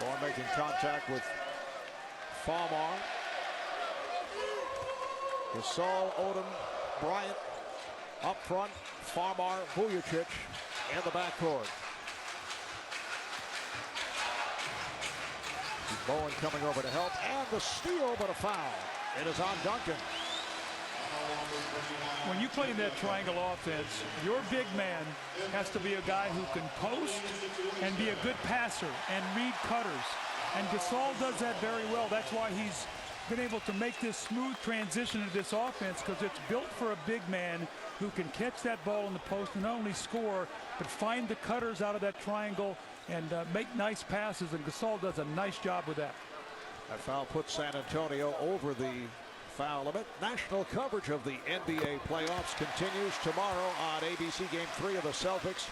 Vaughn making contact with Farmar. Gasol, Odom, Bryant up front. Farmar, Vujacic in the backcourt. Bowen coming over to help, and the steal, but a foul. It is on Duncan. When you play in that triangle offense, your big man has to be a guy who can post and be a good passer and read cutters. And Gasol does that very well. That's why he's been able to make this smooth transition to this offense, because it's built for a big man who can catch that ball in the post and not only score, but find the cutters out of that triangle and make nice passes, and Gasol does a nice job with that. That foul puts San Antonio over the foul limit. National coverage of the NBA playoffs continues tomorrow on ABC. Game 3 of the Celtics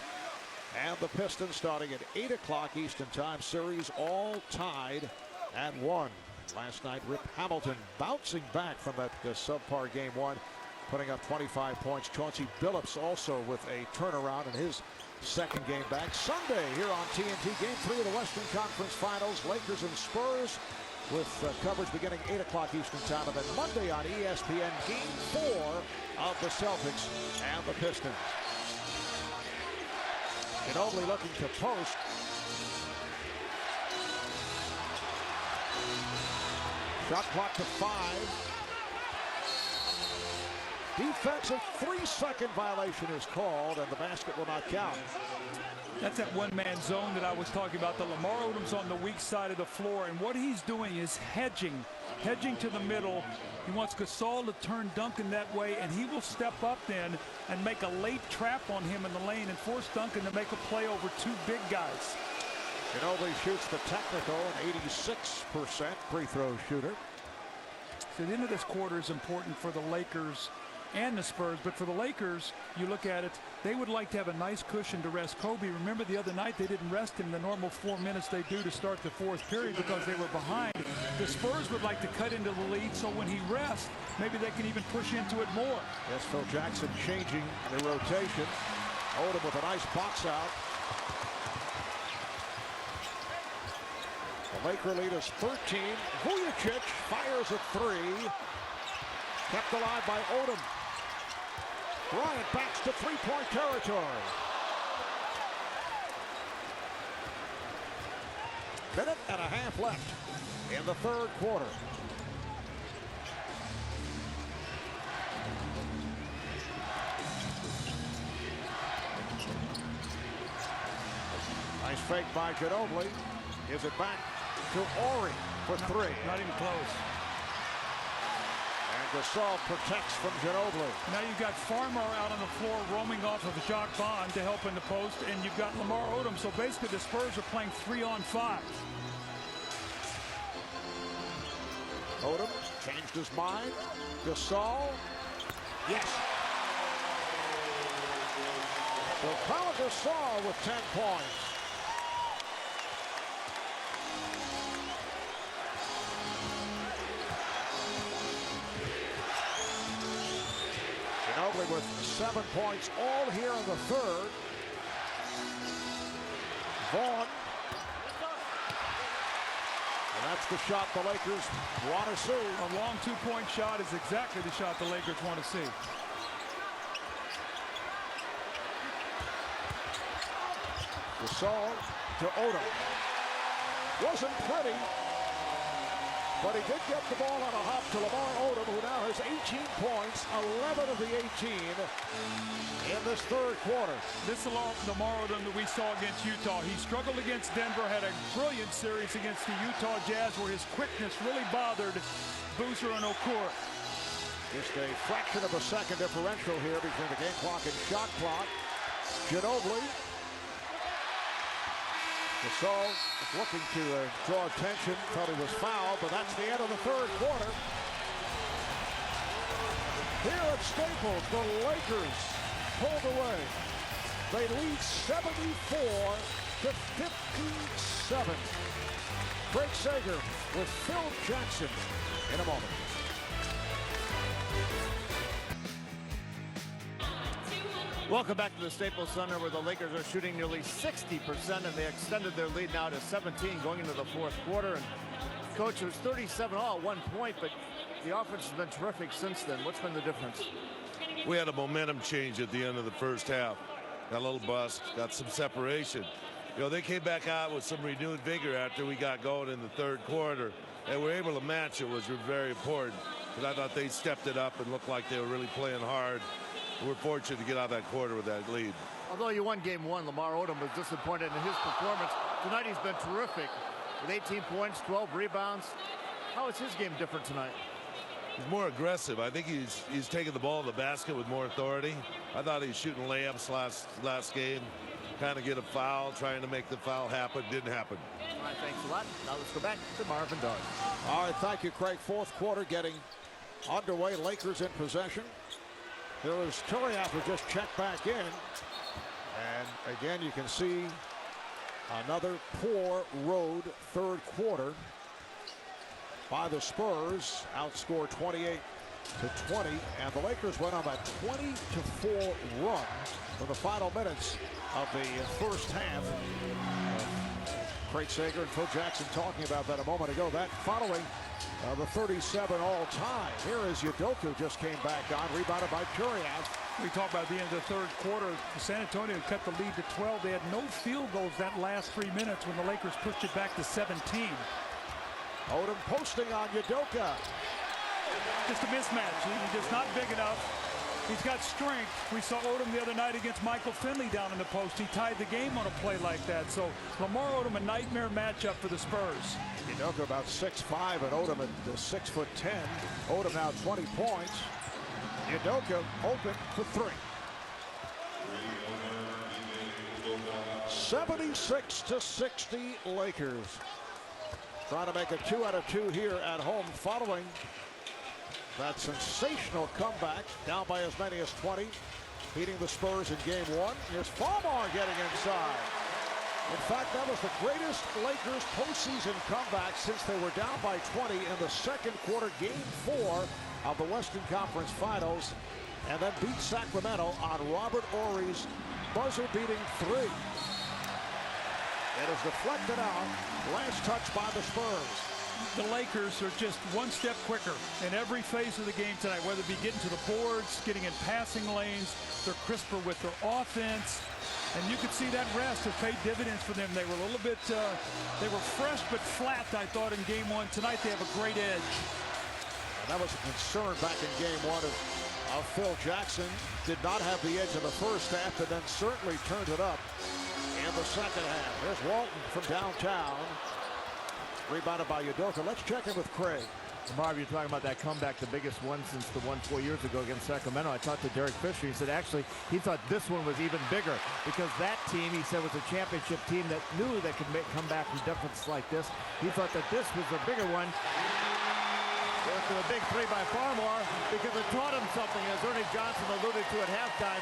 and the Pistons starting at 8 o'clock Eastern Time. Series all tied at 1. Last night, Rip Hamilton bouncing back from that subpar Game 1, putting up 25 points. Chauncey Billups also with a turnaround in his second game back. Sunday here on TNT, Game 3 of the Western Conference Finals. Lakers and Spurs with coverage beginning 8 o'clock Eastern Time. And then Monday on ESPN, Game 4 of the Celtics and the Pistons. Ginobili looking to post. Shot clock to 5. Defensive 3-second violation is called, and the basket will not count. That's that one-man zone that I was talking about. The Lamar Odom's on the weak side of the floor, and what he's doing is hedging to the middle. He wants Gasol to turn Duncan that way, and he will step up then and make a late trap on him in the lane and force Duncan to make a play over two big guys. Ginobili shoots the technical, an 86% free throw shooter. So the end of this quarter is important for the Lakers and the Spurs, but for the Lakers, you look at it, they would like to have a nice cushion to rest Kobe. Remember the other night they didn't rest him the normal 4 minutes they do to start the fourth period because they were behind. The Spurs would like to cut into the lead, so when he rests, maybe they can even push into it more. Yes, Phil Jackson changing the rotation. Odom with a nice box out. The Laker lead is 13. Vujacic fires a 3. Kept alive by Odom. Bryant backs to three-point territory. Minute and a half left in the third quarter. Nice fake by Ginobili. Gives it back to Ori for 3. Not even close. And Gasol protects from Ginobili. Now you've got Farmer out on the floor roaming off of Jacques Bond to help in the post, and you've got Lamar Odom. So basically the Spurs are playing 3-on-5. Odom changed his mind. Gasol. Yes. So Pau Gasol with 10 points. Ginobili with 7 points, all here in the third. Vaughn. And that's the shot the Lakers want to see. A long two-point shot is exactly the shot the Lakers want to see. Gasol to Odom. Wasn't pretty, but he did get the ball on a hop to Lamar Odom, who now has 18 points, 11 of the 18 in this third quarter. This Lamar Odom that we saw against Utah, he struggled against Denver, had a brilliant series against the Utah Jazz where his quickness really bothered Boozer and Okoro. Just a fraction of a second differential here between the game clock and shot clock. Ginobili. Gasol looking to draw attention, thought he was fouled, but that's the end of the third quarter. Here at Staples, the Lakers pulled away. They lead 74-57. Craig Sager with Phil Jackson in a moment. Welcome back to the Staples Center, where the Lakers are shooting nearly 60%, and they extended their lead now to 17 going into the fourth quarter. And Coach, it was 37-all at one point, but the offense has been terrific since then. What's been the difference? We had a momentum change at the end of the first half. Got a little bust, got some separation. You know, they came back out with some renewed vigor after we got going in the third quarter, and we're able to match it, was very important, because I thought they stepped it up and looked like they were really playing hard. We're fortunate to get out of that quarter with that lead. Although you won game one, Lamar Odom was disappointed in his performance. Tonight he's been terrific with 18 points, 12 rebounds. How is his game different tonight? He's more aggressive. I think he's taking the ball to the basket with more authority. I thought he was shooting layups last game, kind of get a foul, trying to make the foul happen. Didn't happen. All right, thanks a lot. Now let's go back to Marvin Doug. All right, thank you, Craig. Fourth quarter getting underway. Lakers in possession. Here is Turiaf, who just checked back in. And again, you can see another poor road third quarter by the Spurs. Outscored 28-20. And the Lakers went on a 20-4 run for the final minutes of the first half. Craig Sager and Phil Jackson talking about that a moment ago. That following the 37 all-time. Here is Udoka, just came back on, rebounded by Curias. We talked about the end of the third quarter. San Antonio cut the lead to 12. They had no field goals that last 3 minutes when the Lakers pushed it back to 17. Odom posting on Udoka. Just a mismatch. He's just not big enough. He's got strength. We saw Odom the other night against Michael Finley down in the post. He tied the game on a play like that. So Lamar Odom, a nightmare matchup for the Spurs. Udoka about 6'5", and Odom at 6'10". Odom now 20 points. Udoka open for 3. 76-60 Lakers. Trying to make a 2 out of 2 here at home following that sensational comeback, down by as many as 20, beating the Spurs in game 1. Here's Farmar getting inside. In fact, that was the greatest Lakers postseason comeback since they were down by 20 in the second quarter, game 4 of the Western Conference Finals, and then beat Sacramento on Robert Horry's buzzer-beating 3. It is deflected out. Last touch by the Spurs. The Lakers are just one step quicker in every phase of the game tonight, whether it be getting to the boards, getting in passing lanes. They're crisper with their offense. And you could see that rest have paid dividends for them. They were a little bit, they were fresh but flat, I thought, in game 1. Tonight they have a great edge. And that was a concern back in game 1 of Phil Jackson. Did not have the edge in the first half, but then certainly turned it up in the second half. There's Walton from downtown. Rebounded by Udoka. Let's check in with Craig. Marv, you're talking about that comeback, the biggest one since the one 4 years ago against Sacramento. I talked to Derek Fisher. He said actually he thought this one was even bigger because that team, he said, was a championship team that knew they could come back from deficits like this. He thought that this was a bigger one. After a big 3 by Farmar because it taught him something, as Ernie Johnson alluded to at halftime.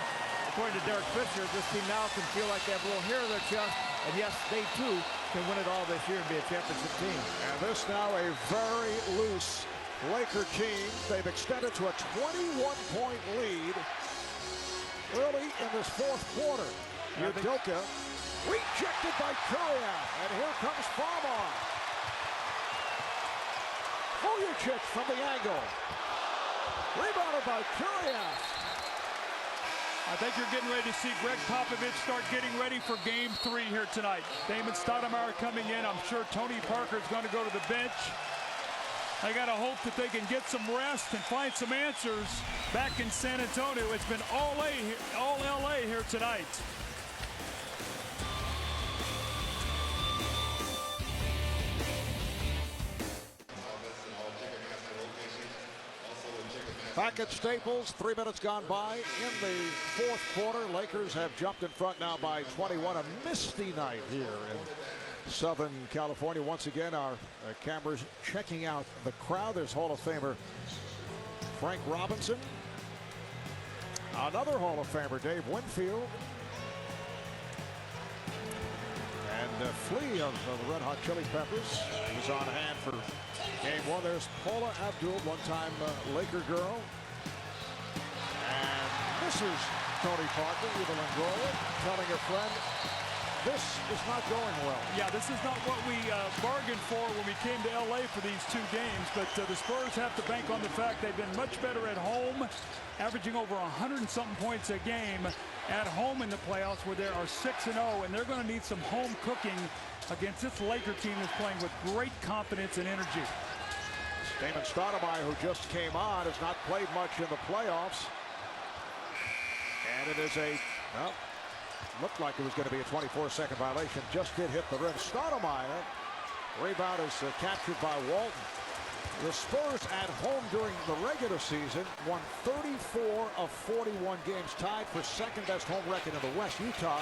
According to Derek Fisher, this team now can feel like they have a little hair in their chest, and yes, they too can win it all this year and be a championship team. And this now a very loose Laker team. They've extended to a 21-point lead early in this fourth quarter. Udoka rejected by Curias, and here comes Farmar. Vujacic from the angle. Rebounded by Curias. I think you're getting ready to see Greg Popovich start getting ready for game 3 here tonight. Damon Stoudemire coming in. I'm sure Tony Parker is going to go to the bench. I got to hope that they can get some rest and find some answers back in San Antonio. It's been all LA here tonight. Back at Staples, 3 minutes gone by in the fourth quarter. Lakers have jumped in front now by 21. A misty night here in Southern California. Once again, our cameras checking out the crowd. There's Hall of Famer Frank Robinson. Another Hall of Famer, Dave Winfield. And Flea of the Red Hot Chili Peppers is on hand for game 1. There's Paula Abdul, one-time Laker girl. And this is Tony Parker, Eva Longoria, telling her friend, this is not going well. Yeah, this is not what we bargained for when we came to LA for these 2 games, but the Spurs have to bank on the fact they've been much better at home, averaging over 100-something points a game at home in the playoffs, where they are 6-0, and they're going to need some home cooking against this Laker team that's playing with great confidence and energy. Damon Stoudemire, who just came on, has not played much in the playoffs. And it is a, well, looked like it was going to be a 24-second violation. Just did hit the rim. Stoudemire, rebound is captured by Walton. The Spurs at home during the regular season won 34 of 41 games, tied for second best home record in the West. Utah,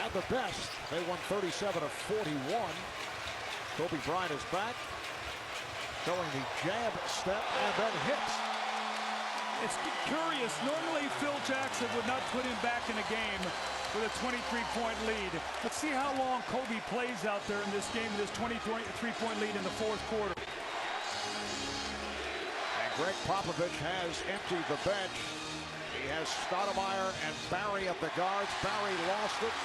at the best, they won 37 of 41. Kobe Bryant is back, showing the jab step and then hits. It's curious. Normally, Phil Jackson would not put him back in a game with a 23-point lead. Let's see how long Kobe plays out there in this game, this 23-point lead in the fourth quarter. Greg Popovich has emptied the bench. He has Stoudemire and Barry at the guards. Barry lost it.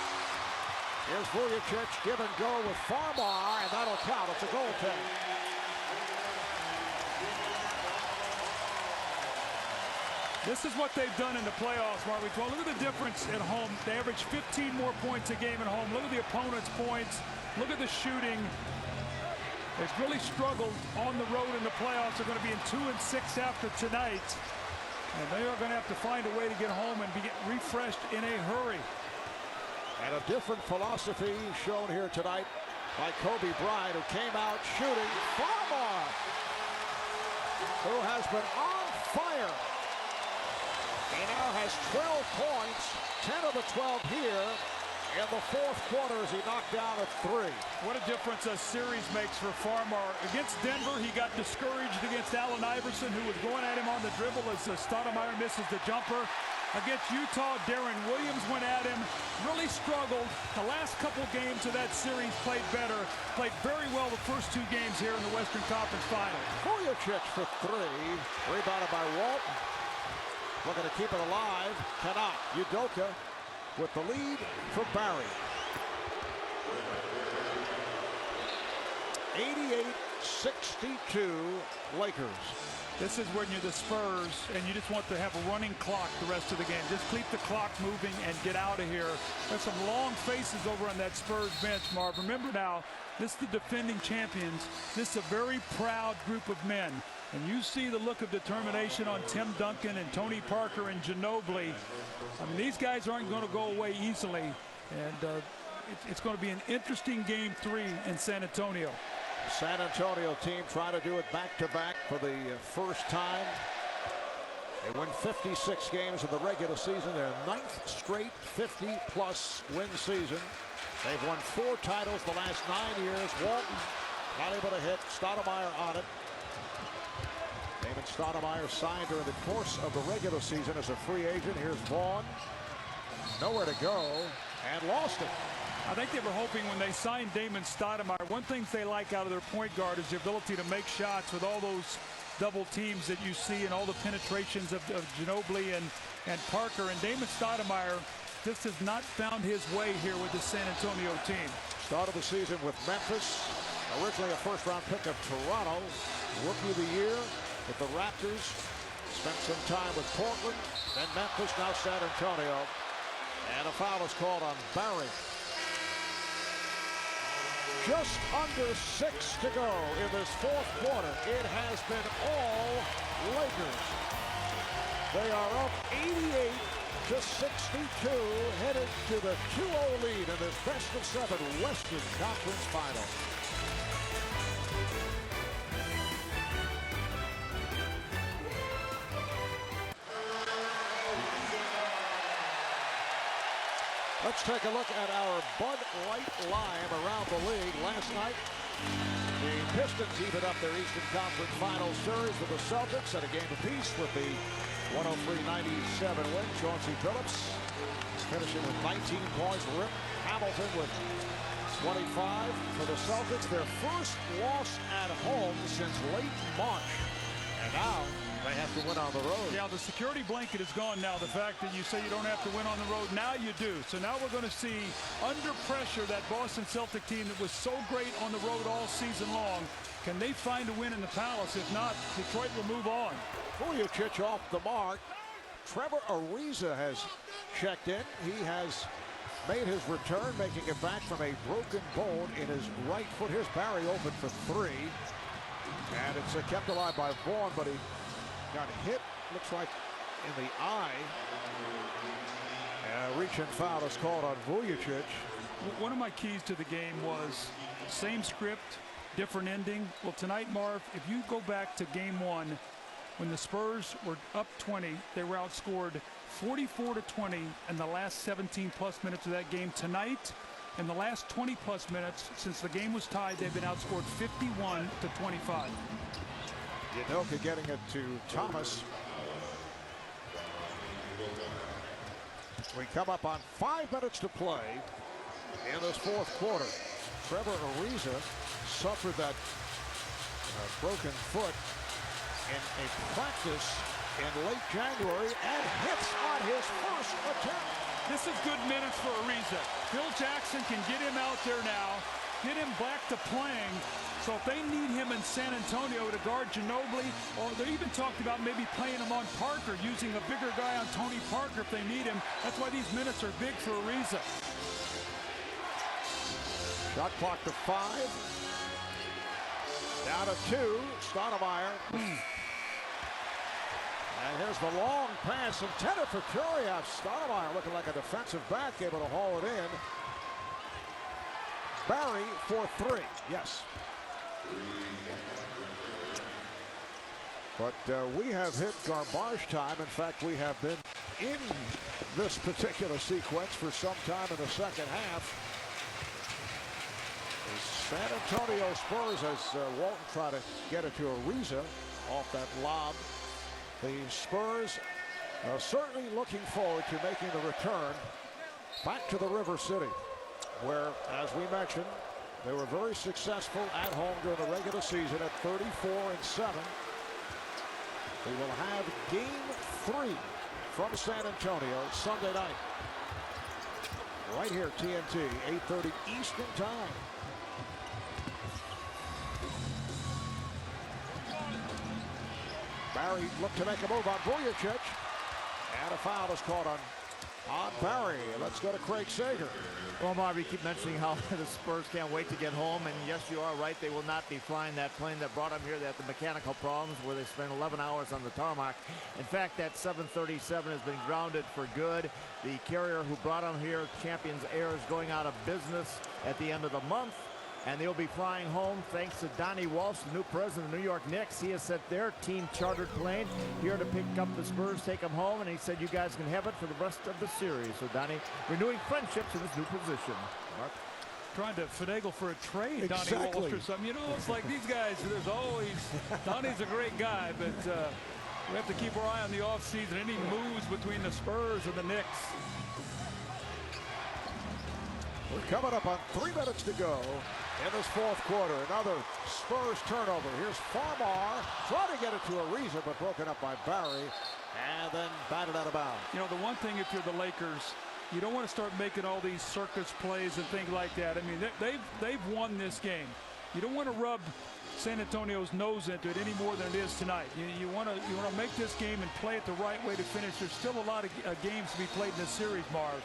Here's Vujicic, give and go with Farmar, and that'll count. It's a goaltend. This is what they've done in the playoffs, Marvin. Well, look at the difference at home. They average 15 more points a game at home. Look at the opponent's points. Look at the shooting. They've really struggled on the road in the playoffs. They're going to be in 2-6 after tonight. And they are going to have to find a way to get home and get refreshed in a hurry. And a different philosophy shown here tonight by Kobe Bryant, who came out shooting. Farmar, who has been on fire. He now has 12 points, 10 of the 12 here in the fourth quarter as he knocked down a 3. What a difference a series makes for Farmar. Against Denver, he got discouraged against Allen Iverson, who was going at him on the dribble as Stoudemire misses the jumper. Against Utah, Darren Williams went at him, really struggled. The last couple games of that series played better, played very well the first 2 games here in the Western Conference Final. Vujicic for 3, rebounded by Walton. Looking to keep it alive, cannot. Udoka with the lead for Barry. 88-62 Lakers. This is when you're the Spurs and you just want to have a running clock the rest of the game. Just keep the clock moving and get out of here. There's some long faces over on that Spurs bench, Marv. Remember now, this is the defending champions. This is a very proud group of men. And you see the look of determination on Tim Duncan and Tony Parker and Ginobili. I mean, these guys aren't going to go away easily. And it's going to be an interesting game 3 in San Antonio. San Antonio team trying to do it back-to-back for the first time. They win 56 games in the regular season. Their 9th straight 50-plus win season. They've won 4 titles the last 9 years. Walton not able to hit. Stoudemire on it. Damon Stoudemire signed during the course of the regular season as a free agent. Here's Vaughn. Nowhere to go, and lost it. I think they were hoping when they signed Damon Stoudemire, one thing they like out of their point guard is the ability to make shots with all those double teams that you see and all the penetrations of Ginobili and Parker. And Damon Stoudemire just has not found his way here with the San Antonio team. Started the season with Memphis, originally a first-round pick of Toronto. Rookie of the year with the Raptors. Spent some time with Portland, then Memphis, now San Antonio. And a foul is called on Barry. Just under 6 to go in this fourth quarter. It has been all Lakers. They are up 88-62, headed to the 2-0 lead in this best-of-7 Western Conference Final. Let's take a look at our Bud Light Lime around the league. Last night, the Pistons evened up their Eastern Conference Finals series with the Celtics at a game apiece with the 103-97 win. Chauncey Billups finishing with 19 points. Rip Hamilton with 25 for the Celtics. Their first loss at home since late March. And now they have to win on the road. Yeah, the security blanket is gone now. The fact that you say you don't have to win on the road, now you do. So now we're going to see under pressure that Boston Celtic team that was so great on the road all season long. Can they find a win in the Palace? If not, Detroit will move on. Vujicic off the mark. Trevor Ariza has checked in. He has made his return, making it back from a broken bone in his right foot. Here's Barry open for 3. And it's kept alive by Vaughn, but he got hit, looks like, in the eye. Reach and foul is called on Vujicic. One of my keys to the game was same script, different ending. Well, tonight, Marv, if you go back to game 1, when the Spurs were up 20, they were outscored 44-20 in the last 17-plus minutes of that game. Tonight, in the last 20-plus minutes, since the game was tied, they've been outscored 51-25. Udoka getting it to Thomas. We come up on 5 minutes to play in this fourth quarter. Trevor Ariza suffered that broken foot in a practice in late January and hits on his first attempt. This is good minutes for Ariza. Phil Jackson can get him out there now, get him back to playing. So if they need him in San Antonio to guard Ginobili, or they even talked about maybe playing him on Parker, using a bigger guy on Tony Parker if they need him. That's why these minutes are big for Ariza. Shot clock to 5. Down to 2. Stoudemire. And here's the long pass intended for Turiaf. Stoudemire looking like a defensive back, able to haul it in. Barry for 3. Yes. But we have hit garbage time. In fact, we have been in this particular sequence for some time in the second half. The San Antonio Spurs, as Walton tried to get it to Ariza off that lob. The Spurs are certainly looking forward to making the return back to the River City, where, as we mentioned, they were very successful at home during the regular season at 34-7. We will have Game 3 from San Antonio Sunday night. Right here, TNT, 8:30 Eastern Time. Barry looked to make a move on Vujacic. And a foul is called on Barry. Let's go to Craig Sager. Well, Marv, you keep mentioning how the Spurs can't wait to get home, and yes, you are right. They will not be flying that plane that brought them here. They had the mechanical problems where they spent 11 hours on the tarmac. In fact, that 737 has been grounded for good. The carrier who brought them here, Champions Air, is going out of business at the end of the month, and they'll be flying home thanks to Donnie Walsh, the new president of the New York Knicks. He has sent their team chartered plane here to pick up the Spurs, take them home, and he said you guys can have it for the rest of the series. So Donnie renewing friendships in his new position. Mark? Trying to finagle for a trade, Exactly. Donnie Walsh or something. You know, it's like these guys, there's always, Donnie's a great guy, but we have to keep our eye on the offseason. Any moves between the Spurs and the Knicks. We're coming up on 3 minutes to go in this fourth quarter. Another Spurs turnover. Here's Farmar trying to get it to Ariza, but broken up by Barry, and then batted out of bounds. You know, the one thing, if you're the Lakers, you don't want to start making all these circus plays and things like that. I mean, they've won this game. You don't want to rub San Antonio's nose into it any more than it is tonight. You want to make this game and play it the right way to finish. There's still a lot of games to be played in this series, Marv.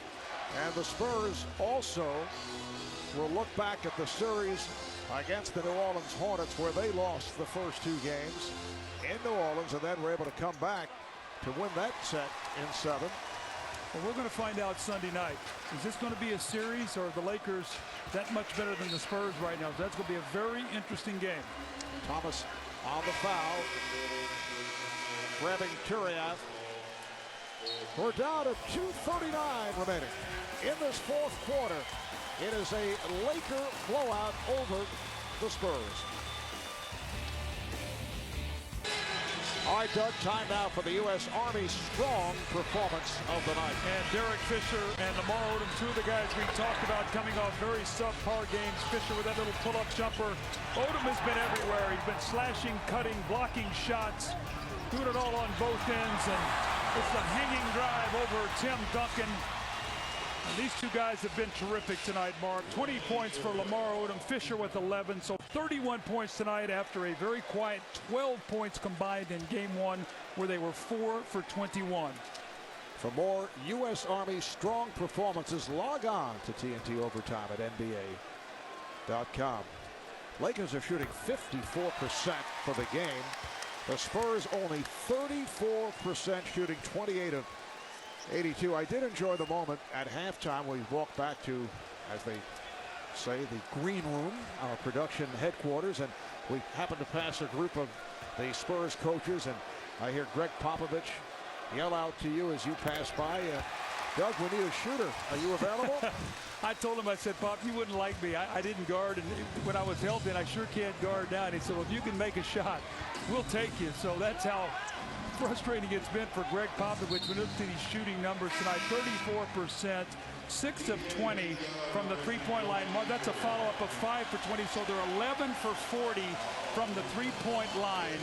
And the Spurs also will look back at the series against the New Orleans Hornets, where they lost the first 2 games in New Orleans, and then were able to come back to win that set in 7. Well, we're going to find out Sunday night. Is this going to be a series, or are the Lakers that much better than the Spurs right now? That's going to be a very interesting game. Thomas on the foul, grabbing Turiaf. We're down to 2:39 remaining in this fourth quarter. It is a Laker blowout over the Spurs. All right, Doug, time now for the U.S. Army strong performance of the night. And Derek Fisher and Lamar Odom, 2 of the guys we talked about coming off very subpar games. Fisher with that little pull-up jumper. Odom has been everywhere. He's been slashing, cutting, blocking shots, doing it all on both ends. And it's the hanging drive over Tim Duncan. And these 2 guys have been terrific tonight, Mark. 20 points for Lamar Odom, Fisher with 11. So 31 points tonight after a very quiet 12 points combined in Game 1, where they were 4 for 21. For more U.S. Army strong performances, log on to TNT Overtime at NBA.com. Lakers are shooting 54% for the game. The Spurs only 34% shooting, 28 of 82. I did enjoy the moment at halftime when we walked back to, as they say, the green room, our production headquarters, and we happened to pass a group of the Spurs coaches, and I hear Greg Popovich yell out to you as you pass by, Doug, we need a shooter. Are you available? I told him, I said, Pop, you wouldn't like me. I didn't guard, and when I was healthy, and I sure can't guard now. And he said, well, if you can make a shot, we'll take you. So that's how frustrating it's been for Greg Popovich. We look at these shooting numbers tonight, 34%, 6 of 20 from the three-point line. That's a follow-up of 5 for 20, so they're 11 for 40 from the three-point line.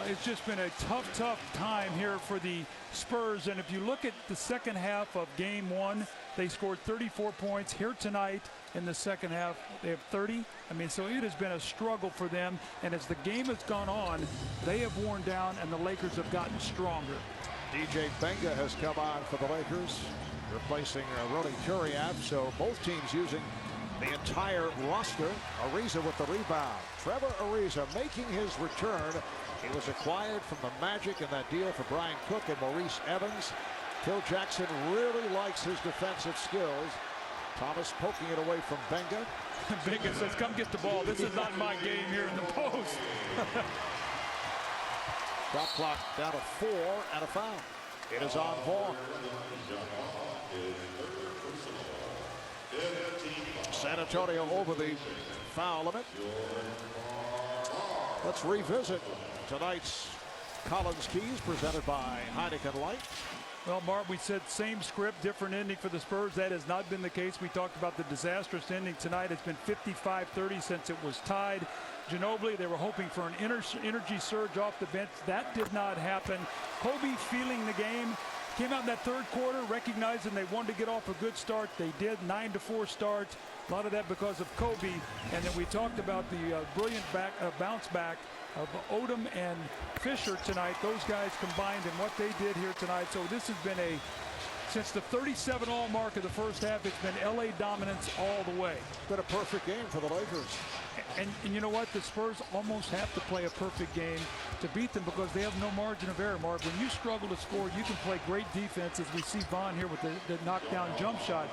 It's just been a tough time here for the Spurs. And if you look at the second half of game one, they scored 34 points. Here tonight in the second half, they have 30. I mean, so it has been a struggle for them. And as the game has gone on, they have worn down and the Lakers have gotten stronger. DJ Benga has come on for the Lakers, replacing Rudy Turiaf. So both teams using the entire roster. Ariza with the rebound. Trevor Ariza making his return. He was acquired from the Magic in that deal for Brian Cook and Maurice Evans. Phil Jackson really likes his defensive skills. Thomas poking it away from Benga. Benga says, come get the ball. This is not my game here in the post. Shot clock down to 4 and a foul. It is on Vaughn. San Antonio over the foul limit. Let's revisit tonight's Collins Keys presented by Heineken Light. Well, Mark, we said same script, different ending for the Spurs. That has not been the case. We talked about the disastrous ending tonight. It's been 55-30 since it was tied. Ginobili, they were hoping for an energy surge off the bench. That did not happen. Kobe feeling the game. Came out in that third quarter, recognizing they wanted to get off a good start. They did. 9-4 start. A lot of that because of Kobe. And then we talked about the brilliant bounce back of Odom and Fisher tonight. Those guys combined and what they did here tonight. So this has been since the 37-all mark of the first half, it's been LA dominance all the way. It's been a perfect game for the Lakers. And you know what? The Spurs almost have to play a perfect game to beat them because they have no margin of error, Mark. When you struggle to score, you can play great defense, as we see Vaughn here with the knockdown jump shot.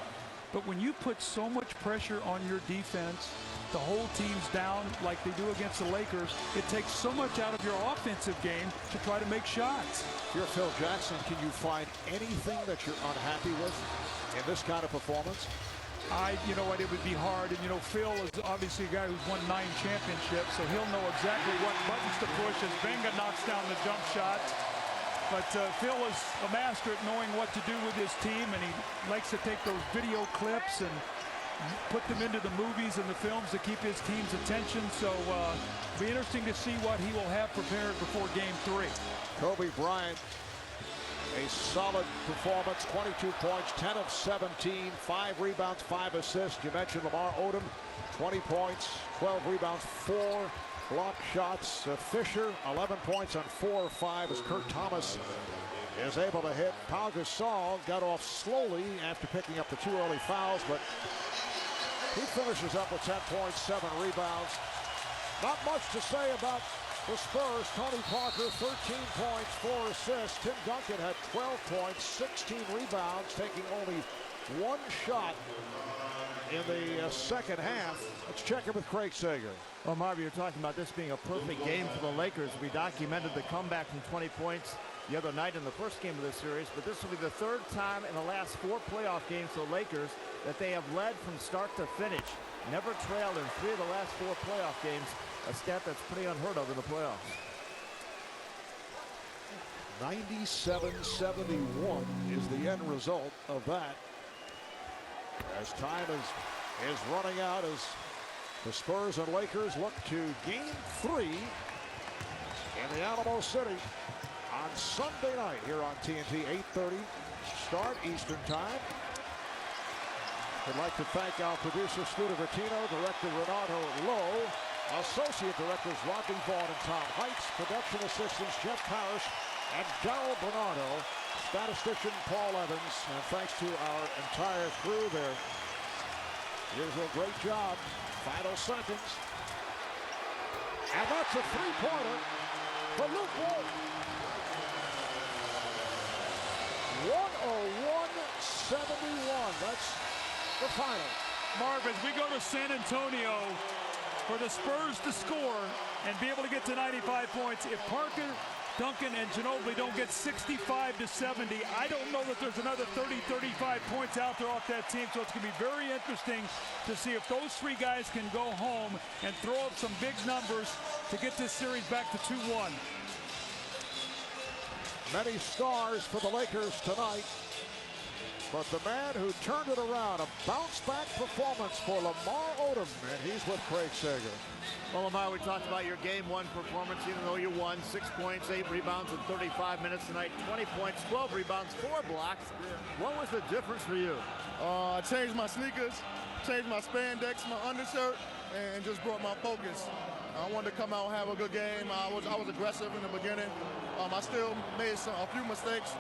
But when you put so much pressure on your defense, the whole team's down like they do against the Lakers, it takes so much out of your offensive game to try to make shots. If you're Phil Jackson, can you find anything that you're unhappy with in this kind of performance? You know what, it would be hard. And, you know, Phil is obviously a guy who's won 9 championships, so he'll know exactly what buttons to push as Benga knocks down the jump shot. But Phil is a master at knowing what to do with his team, and he likes to take those video clips and put them into the movies and the films to keep his team's attention. So it'll be interesting to see what he will have prepared before game 3. Kobe Bryant, a solid performance, 22 points, 10 of 17, 5 rebounds, 5 assists. You mentioned Lamar Odom, 20 points, 12 rebounds, 4 block shots. Fisher, 11 points on 4 of 5 as Kurt Thomas is able to hit. Pau Gasol got off slowly after picking up the 2 early fouls, but he finishes up with 10 points, 7 rebounds. Not much to say about the Spurs. Tony Parker, 13 points, 4 assists. Tim Duncan had 12 points, 16 rebounds, taking only 1 shot in the second half. Let's check in with Craig Sager. Well, Marvin, you're talking about this being a perfect game for the Lakers. We documented the comeback from 20 points the other night in the first game of the series, but this will be the 3rd time in the last 4 playoff games for the Lakers that they have led from start to finish. Never trailed in 3 of the last 4 playoff games, a stat that's pretty unheard of in the playoffs. 97-71 is the end result of that. As time is running out, as the Spurs and Lakers look to game 3 in the Alamo City on Sunday night here on TNT, 8:30 start Eastern Time. I'd like to thank our producer, Stu Vertino, director Renato Lowe, associate directors Rodney Vaughn and Tom Heights, production assistants Jeff Parrish and Darrell Bernardo, statistician Paul Evans, and thanks to our entire crew there. Usual great job. Final seconds. And that's a 3-pointer for Luke Walton. 101-71. That's the final. Marv, as we go to San Antonio for the Spurs to score and be able to get to 95 points, if Parker, Duncan, and Ginobili don't get 65-70, I don't know that there's another 30-35 points out there off that team. So it's going to be very interesting to see if those 3 guys can go home and throw up some big numbers to get this series back to 2-1. Many stars for the Lakers tonight. But the man who turned it around, a bounce-back performance for Lamar Odom, and he's with Craig Sager. Well, Lamar, we talked about your game one performance, even though you won. 6 points, 8 rebounds in 35 minutes tonight. 20 points, 12 rebounds, 4 blocks. What was the difference for you? I changed my sneakers, changed my spandex, my undershirt, and just brought my focus. I wanted to come out and have a good game. I was aggressive in the beginning. I still made a few mistakes,